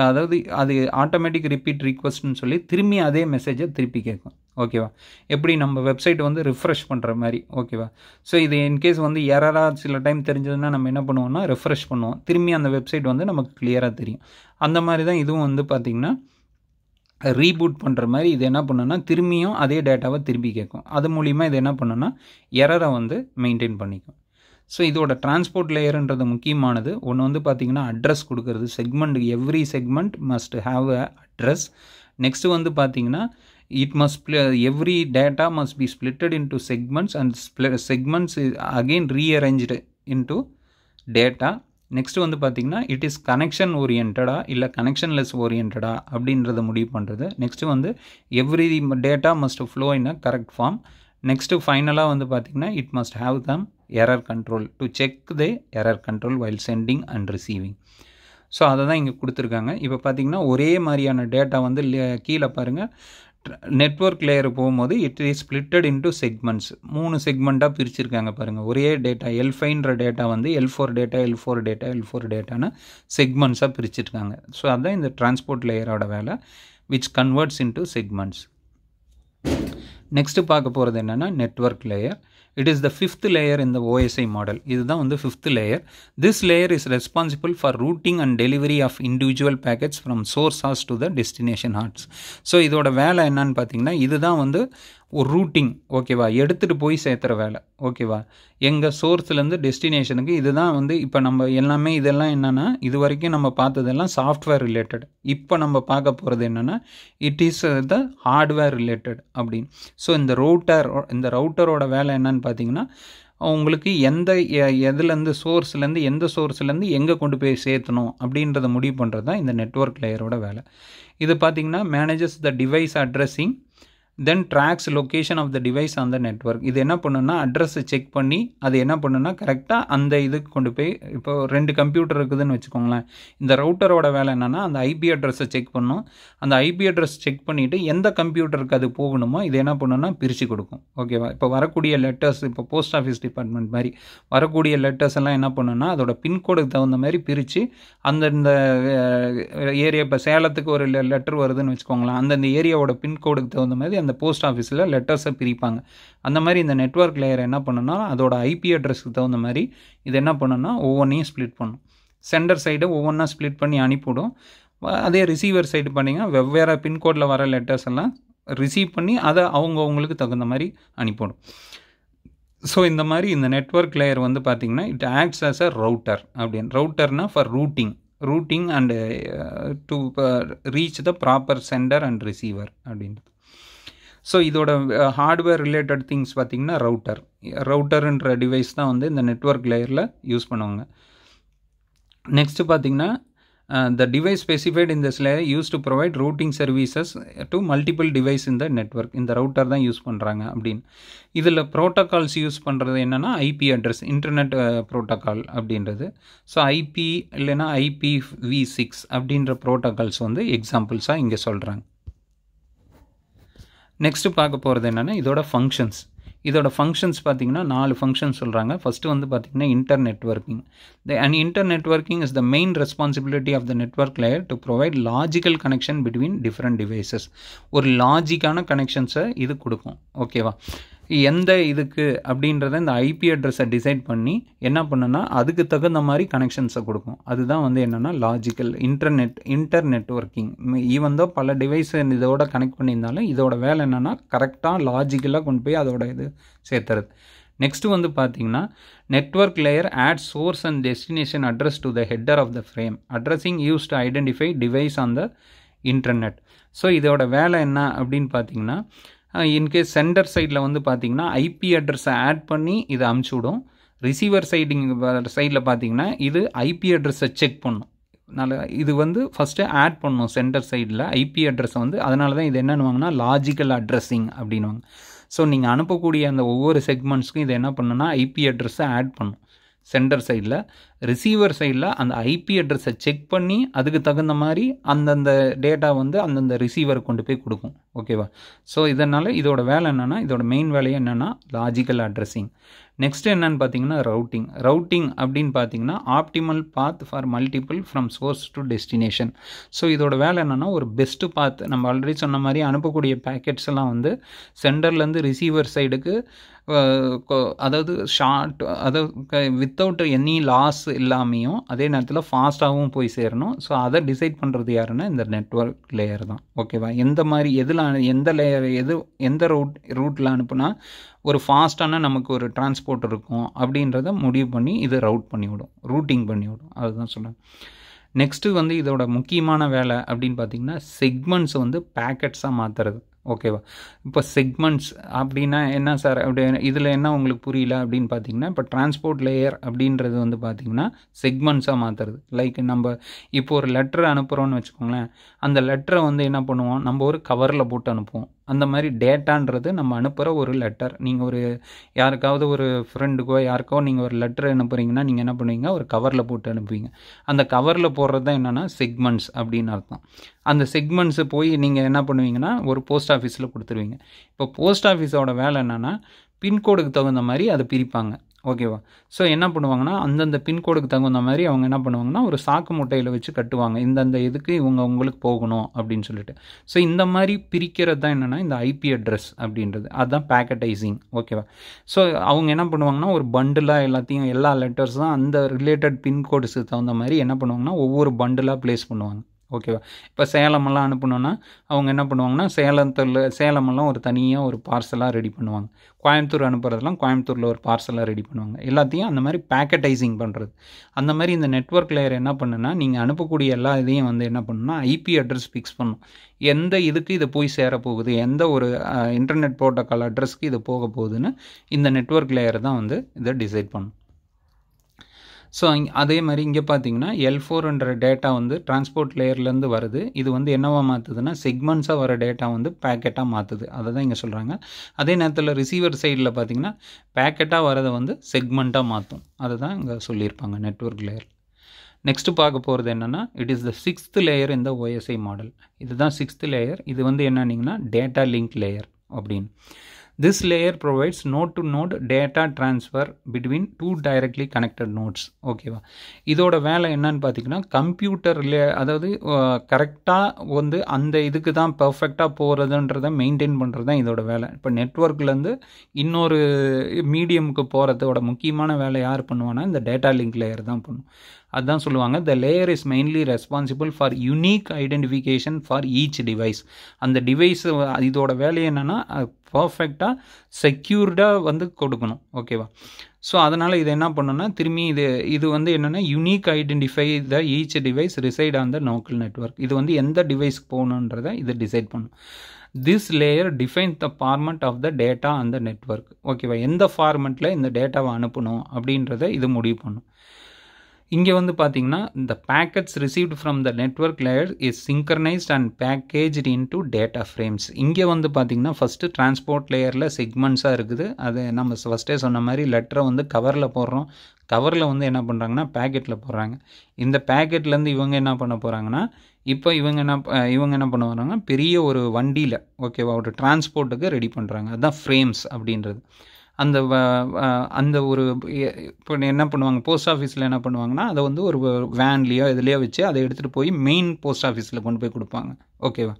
அதாவது அது ஆட்டோமேட்டிக் ரிப்பீட் ரிக்வஸ்ட்னு சொல்லி திரும்பி அதே மெசேஜை திருப்பி கேட்கும். ஓகேவா? எப்படி நம்ம வெப்சைட் வந்து ரிஃப்ரெஷ் பண்ணுற மாதிரி. ஓகேவா? ஸோ இது இன்கேஸ் வந்து எரராக சில டைம் தெரிஞ்சதுன்னா நம்ம என்ன பண்ணுவோம்னா ரிஃப்ரெஷ் பண்ணுவோம், திரும்பி அந்த வெப்சைட் வந்து நமக்கு கிளியராக தெரியும். அந்த மாதிரி தான் இதுவும் வந்து பார்த்திங்கன்னா ரீபூட் பண்ணுற மாதிரி இது என்ன பண்ணுன்னா திரும்பியும் அதே டேட்டாவை திருப்பி கேட்கும். அது மூலிமா இது என்ன பண்ணுன்னா எரரை வந்து மெயின்டைன் பண்ணிக்கும். ஸோ இதோட டிரான்ஸ்போர்ட் லேயருன்றது முக்கியமானது. ஒன்று வந்து பார்த்திங்கன்னா அட்ரஸ் கொடுக்கறது. Segment every segment must have a address. Next வந்து பார்த்திங்கன்னா it must every data must be splitted into segments and segments again rearranged into data. Next வந்து பார்த்திங்கன்னா இட் இஸ் கனெக்ஷன் ஓரியன்டா இல்லை கனெக்ஷன்லெஸ் ஓரியன்டா அப்படின்றத முடிவு பண்ணுறது. நெக்ஸ்ட்டு வந்து every data must flow in a correct form. Next ஃபைனலாக வந்து பார்த்திங்கன்னா it must have them error control to check the error control while sending and receiving. So அதை தான் இங்கே கொடுத்துருக்காங்க. இப்போ பார்த்திங்கன்னா ஒரே மாதிரியான டேட்டா வந்து கீழே பாருங்கள் நெட்வொர்க் லேயர் போகும்போது it is splitted into segments. 3 செக்மெண்ட்டாக பிரிச்சிருக்காங்க பாருங்கள். ஒரே டேட்டா L5ன்ற டேட்டா வந்து L4 data L4 data L4 டேட்டான்னு செக்மெண்ட்ஸாக பிரிச்சிருக்காங்க. ஸோ அதுதான் இந்த டிரான்ஸ்போர்ட் லேயரோட வேலை, which converts into segments. Next பார்க்க போகிறது என்னென்னா network layer. It is the fifth layer in the OSI model. இதுதான் வந்து fifth layer. This layer is responsible for routing and delivery of individual packets from source host to the destination hosts. So இதோட வேலை என்னன்னு பார்த்தீங்கன்னா இதுதான் வந்து ஒரு ரூட்டிங், ஓகேவா, எடுத்துகிட்டு போய் சேர்த்துற வேலை, ஓகேவா. எங்கள் சோர்ஸ்லேருந்து டெஸ்டினேஷனுக்கு இதுதான் வந்து இப்போ நம்ம எல்லாமே இதெல்லாம் என்னென்னா இது வரைக்கும் நம்ம பார்த்ததெல்லாம் சாஃப்ட்வேர் ரிலேட்டட். இப்போ நம்ம பார்க்க போகிறது என்னென்னா it is the hardware related அப்படின்னு. ஸோ இந்த ரவுட்டரோட வேலை என்னன்னு பார்த்தீங்கன்னா உங்களுக்கு எதுலேருந்து சோர்ஸ்லேருந்து எந்த சோர்ஸ்லேருந்து எங்கே கொண்டு போய் சேர்த்தணும் அப்படின்றத முடிவு பண்ணுறது தான் இந்த நெட்வொர்க் லேயரோட வேலை. இது பார்த்திங்கன்னா manages the device addressing, then tracks location of the device on the network. இது என்ன பண்ணுன்னா அட்ரஸை செக் பண்ணி அது என்ன பண்ணுன்னா கரெக்டாக அந்த இதுக்கு கொண்டு போய், இப்போ 2 கம்ப்யூட்டர் இருக்குதுன்னு வச்சுக்கோங்களேன். இந்த ரவுட்டரோட வேலை என்னென்னா அந்த ஐபி அட்ரஸை செக் பண்ணும். அந்த ஐபி அட்ரஸ் செக் பண்ணிவிட்டு எந்த கம்ப்யூட்டருக்கு அது போகணுமோ இது என்ன பண்ணுன்னா பிரித்து கொடுக்கும், ஓகேவா. இப்போ வரக்கூடிய லெட்டர்ஸ், இப்போ போஸ்ட் ஆஃபீஸ் டிபார்ட்மெண்ட் மாதிரி வரக்கூடிய லெட்டர்ஸ் எல்லாம் என்ன பண்ணுன்னா அதோட பின்கோடுக்கு தகுந்த மாதிரி பிரித்து அந்தந்த ஏரியா, இப்போ சேலத்துக்கு ஒரு லெட்டர் வருதுன்னு வச்சுக்கோங்களேன், அந்தந்த ஏரியாவோட பின்கோடுக்கு தகுந்த மாதிரி அந்த போஸ்ட் ஆஃபீஸில் லெட்டர்ஸை பிரிப்பாங்க. அந்த மாதிரி இந்த நெட்வொர்க் லேயர் என்ன பண்ணுன்னா அதோட ஐபி அட்ரஸ்க்கு தகுந்த மாதிரி இது என்ன பண்ணுன்னா ஒவ்வொன்றையும் ஸ்ப்ளிட் பண்ணும். சென்டர் சைடு ஒவ்வொன்றா ஸ்ப்ளிட் பண்ணி அனுப்பிவிடும். அதே ரிசீவர் சைடு பண்ணிங்கன்னா வெவ்வேறு பின்கோடில் வர லெட்டர்ஸ் எல்லாம் ரிசீவ் பண்ணி அதை அவங்களுக்கு தகுந்த மாதிரி அனுப்பிவிடும். ஸோ இந்த மாதிரி இந்த நெட்வொர்க் லேயர் வந்து பார்த்திங்கன்னா it acts as a router அப்படின்னு. ரவுட்டர்னா for routing and to reach the proper sender and receiver அப்படின்றது. ஸோ இதோட ஹார்ட்வேர் ரிலேட்டட் திங்ஸ் பார்த்திங்கன்னா ரவுட்டர்ன்ற டிவைஸ் தான் வந்து இந்த நெட்வொர்க் லேயரில் யூஸ் பண்ணுவாங்க. நெக்ஸ்ட்டு பார்த்திங்கன்னா the device specified in this layer used to provide routing services to multiple device in the network. இந்த ரவுட்டர் தான் யூஸ் பண்ணுறாங்க அப்படின்னு. இதில் ப்ரோட்டோகால்ஸ் யூஸ் பண்ணுறது என்னென்னா ஐபி அட்ரஸ், இன்டர்நெட் ப்ரோட்டோகால் அப்படின்றது. ஸோ ஐபி இல்லைன்னா IPv6 அப்படின்ற ப்ரோட்டோகால்ஸ் வந்து எக்ஸாம்பிள்ஸாக இங்கே சொல்கிறாங்க. நெக்ஸ்ட்டு பார்க்க போகிறது என்னென்னா இதோட ஃபங்க்ஷன்ஸ். இதோட ஃபங்க்ஷன்ஸ் பார்த்திங்கன்னா 4 ஃபங்க்ஷன்ஸ் சொல்கிறாங்க. ஃபஸ்ட்டு வந்து பார்த்திங்கன்னா internetworking. And internetworking is the main responsibility of the network layer to provide logical connection between different devices. ஒரு லாஜிக்கான கனெக்ஷன்ஸை இது கொடுக்கும், ஓகேவா. எந்த இதுக்கு அப்படின்றத இந்த ஐபி அட்ரஸை டிசைட் பண்ணி என்ன பண்ணுன்னா அதுக்கு தகுந்த மாதிரி கனெக்ஷன்ஸை கொடுக்கும். அதுதான் வந்து என்னென்னா லாஜிக்கல் இன்டர்நெட்வொர்க்கிங். ஈவன் தான் பல டிவைஸ் இதோட கனெக்ட் பண்ணியிருந்தாலும் இதோட வேலை என்னென்னா கரெக்டாக லாஜிக்கலாக கொண்டு போய் அதோட இது சேர்த்துறது. நெக்ஸ்ட்டு வந்து பார்த்திங்கன்னா network layer add source and destination address to the header of the frame. Addressing use to identify device on the internet. So இதோட வேலை என்ன அப்படின்னு பார்த்தீங்கன்னா இன்கேஸ் சென்டர் சைடில் வந்து பார்த்திங்கன்னா ஐபி அட்ரஸை ஆட் பண்ணி இதை அமுச்சு விடும். ரிசீவர் சைடில் பார்த்திங்கன்னா இது ஐபி அட்ரஸை செக் பண்ணும். இது வந்து ஃபஸ்ட்டு ஆட் பண்ணும் சென்டர் சைடில் ஐபி அட்ரஸை வந்து. அதனால தான் இது என்னன்னுவாங்கன்னா லாஜிக்கல் அட்ரஸிங் அப்படின்வாங்க. ஸோ நீங்கள் அனுப்பக்கூடிய அந்த ஒவ்வொரு செக்மெண்ட்ஸ்க்கும் இது என்ன பண்ணுன்னா ஐபி அட்ரஸை ஆட் பண்ணும் சென்டர் சைடில். ரிசீவர் சைடில் அந்த ஐபி அட்ரஸை செக் பண்ணி அதுக்கு தகுந்த மாதிரி அந்தந்த டேட்டா வந்து அந்தந்த ரிசீவரை கொண்டு போய் கொடுக்கும், ஓகேவா. ஸோ இதனால் இதோட வேலை என்னென்னா இதோட மெயின் வேலையே என்னென்னா லாஜிக்கல் அட்ரஸிங். நெக்ஸ்ட் என்னன்னு பார்த்தீங்கன்னா ரவுட்டிங் அப்படின்னு பார்த்தீங்கன்னா optimal path for multiple from source to destination. So இதோட வேலை என்னென்னா ஒரு பெஸ்ட்டு பாத். நம்ம ஆல்ரெடி சொன்ன மாதிரி அனுப்பக்கூடிய பேக்கெட்ஸ் எல்லாம் வந்து சென்டர்லேருந்து ரிசீவர் சைடுக்கு அதாவது வித்தவுட் எனி லாஸ் இல்லாமையும் அதே நேரத்தில் ஃபாஸ்ட்டாகவும் போய் சேரணும். ஸோ அதை டிசைட் பண்ணுறது யாருன்னா இந்த நெட்வொர்க் லேயர் தான், ஓகேவா. எந்த மாதிரி எந்த லேயர் எந்த ரூட்டில் அனுப்புனா ஒரு ஃபாஸ்ட்டான நமக்கு ஒரு டிரான்ஸ்போர்ட் இருக்கும் அப்படின்றத முடிவு பண்ணி இதை ரூட்டிங் பண்ணிவிடும். அதுதான் சொல்கிறேன். நெக்ஸ்ட்டு வந்து இதோட முக்கியமான வேலை அப்படின்னு பார்த்திங்கன்னா செக்மெண்ட்ஸ் வந்து பேக்கெட்ஸாக மாற்றுறது, ஓகேவா. இப்போ செக்மெண்ட்ஸ் அப்படின்னா என்ன சார் அப்படி இதில் என்ன உங்களுக்கு புரியல அப்படின்னு பார்த்தீங்கன்னா இப்போ டிரான்ஸ்போர்ட் லேயர் அப்படின்றது வந்து பார்த்திங்கன்னா செக்மெண்ட்ஸாக மாற்றுறது. லைக் நம்ம இப்போ ஒரு லெட்டர் அனுப்புகிறோன்னு வச்சுக்கோங்களேன், அந்த லெட்டரை வந்து என்ன பண்ணுவோம், நம்ம ஒரு கவரில் போட்டு அனுப்புவோம். அந்த மாதிரி டேட்டான்றது நம்ம அனுப்புகிற ஒரு லெட்டர். நீங்கள் ஒரு யாருக்காவது ஒரு ஃப்ரெண்டுக்கோ யாருக்கோ நீங்கள் ஒரு லெட்டர் அனுப்புகிறீங்கன்னா நீங்கள் என்ன பண்ணுவீங்க, ஒரு கவரில் போட்டு அனுப்புவீங்க. அந்த கவரில் போடுறது தான் என்னென்னா செக்மெண்ட்ஸ் அப்படின்னு அர்த்தம். அந்த செக்மெண்ட்ஸை போய் நீங்கள் என்ன பண்ணுவீங்கன்னா ஒரு போஸ்ட் ஆஃபீஸில் கொடுத்துருவீங்க. இப்போ போஸ்ட் ஆஃபீஸோட வேலை என்னென்னா பின்கோடுக்கு தகுந்த மாதிரி அதை பிரிப்பாங்க, ஓகேவா. ஸோ என்ன பண்ணுவாங்கன்னா, அந்தந்த பின்கோடுக்கு தகுந்த மாதிரி அவங்க என்ன பண்ணுவாங்கன்னா, ஒரு சாக்கு மூட்டையில் வச்சு கட்டுவாங்க. இந்தந்த இதுக்கு இவங்க உங்களுக்கு போகணும் அப்படின்னு சொல்லிட்டு. ஸோ இந்த மாதிரி பிரிக்கிறது தான் என்னென்னா இந்த ஐபி அட்ரஸ் அப்படின்றது. அதுதான் பேக்கெட்டைசிங். ஓகேவா. ஸோ அவங்க என்ன பண்ணுவாங்கன்னா, ஒரு பண்டிலாக எல்லாத்தையும் எல்லா லெட்டர்ஸும் அந்த ரிலேட்டட் பின்கோட்ஸுக்கு தகுந்த மாதிரி என்ன பண்ணுவாங்கன்னா, ஒவ்வொரு பண்டிலாக ப்ளேஸ் பண்ணுவாங்க. ஓகேவா. இப்போ சேலமெல்லாம் அனுப்பணுன்னா அவங்க என்ன பண்ணுவாங்கன்னா, சேலமெல்லாம் ஒரு தனியாக ஒரு பார்சலாக ரெடி பண்ணுவாங்க. கோயம்புத்தூர் அனுப்புறதெல்லாம் கோயம்புத்தூரில் ஒரு பார்சலாக ரெடி பண்ணுவாங்க. எல்லாத்தையும் அந்த மாதிரி பேக்கெட்டைசிங் பண்ணுறது. அந்த மாதிரி இந்த நெட்வொர்க் லேயர் என்ன பண்ணுன்னா, நீங்கள் அனுப்பக்கூடிய எல்லா இதையும் வந்து என்ன பண்ணுன்னா, ஐபி அட்ரஸ் ஃபிக்ஸ் பண்ணும். எந்த இதுக்கு இது போய் சேரப்போகுது, எந்த ஒரு இன்டர்நெட் ப்ரோட்டோக்கால் அட்ரஸ்க்கு இது போக போகுதுன்னு இந்த நெட்வொர்க் லேயர் தான் வந்து இதை டிசைட் பண்ணும். ஸோ அதே மாதிரி இங்கே பார்த்தீங்கன்னா L4ன்ற டேட்டா வந்து டிரான்ஸ்போர்ட் லேயர்லேருந்து வருது. இது வந்து என்னவா மாற்றுதுன்னா, செக்மெண்ட்ஸாக வர டேட்டா வந்து பேக்கெட்டாக மாற்றுது. அதை தான் இங்கே சொல்கிறாங்க. அதே நேரத்தில் ரிசீவர் சைடில் பார்த்தீங்கன்னா பேக்கெட்டாக வரதை வந்து செக்மெண்ட்டாக மாற்றும். அதை தான் இங்கே சொல்லியிருப்பாங்க நெட்வொர்க் லேயர். நெக்ஸ்ட்டு பார்க்க போகிறது என்னென்னா, it is the 6th layer இந்த OSI மாடல். இதுதான் 6th லேயர். இது வந்து என்னன்னீங்கன்னா டேட்டா லிங்க் லேயர் அப்படின்னு. This layer provides node-to-node data transfer between two directly connected nodes. ஓகேவா. இதோட வேலை என்னன்னு பார்த்தீங்கன்னா, கம்ப்யூட்டர்ல அதாவது கரெக்டாக வந்து அந்த இதுக்கு தான் பர்ஃபெக்டாக போகிறதுன்றதை மெயின்டைன் பண்ணுறது தான் இதோட வேலை. இப்போ நெட்வொர்க்லேருந்து இன்னொரு மீடியமுக்கு போகிறதோட முக்கியமான வேலை யார் பண்ணுவான்னா, இந்த டேட்டா லிங்க் லேயர் தான் பண்ணும். அதுதான் சொல்லுவாங்க, த layer is mainly responsible for unique identification for each device. அந்த டிவைஸ் இதோட வேலை என்னென்னா பர்ஃபெக்டாக செக்யூர்டாக வந்து கொடுக்கணும். ஓகேவா. ஸோ அதனால் இது என்ன பண்ணணும்னா, திரும்பி இது வந்து என்னென்னா unique identify the each device reside on the local network. இது வந்து எந்த டிவைஸ்க்கு போகணுன்றதை இது டிசைட் பண்ணும். This layer defines the format of the data அந்த நெட்வொர்க். ஓகேவா. எந்த ஃபார்மெட்டில் இந்த டேட்டாவை அனுப்பணும் அப்படின்றத இது முடிவு பண்ணும். இங்கே வந்து பார்த்தீங்கன்னா, இந்த packets received from the network layer is synchronised and packaged into data frames. இங்கே வந்து பார்த்தீங்கன்னா ஃபஸ்ட்டு டிரான்ஸ்போர்ட் லேயரில் செக்மெண்ட்ஸாக இருக்குது. அது நம்ம ஃபஸ்ட்டே சொன்ன மாதிரி லெட்டரை வந்து கவரில் போடுறோம். கவரில் வந்து என்ன பண்ணுறாங்கன்னா பேக்கெட்டில் போடுறாங்க. இந்த பேக்கெட்லேருந்து இவங்க என்ன பண்ண போகிறாங்கன்னா, இப்போ இவங்க என்ன பண்ண வராங்கன்னா, பெரிய ஒரு வண்டியில் ஓகேவா ஒரு டிரான்ஸ்போர்ட்டுக்கு ரெடி பண்ணுறாங்க. அதுதான் ஃப்ரேம்ஸ் அப்படின்றது. அந்த ஒரு இப்போ என்ன பண்ணுவாங்க, போஸ்ட் ஆஃபீஸில் என்ன பண்ணுவாங்கன்னா, அதை வந்து ஒரு வேன்லேயோ இதுலேயோ வச்சு அதை எடுத்துகிட்டு போய் மெயின் போஸ்ட் ஆஃபீஸில் கொண்டு போய் கொடுப்பாங்க. ஓகேவா.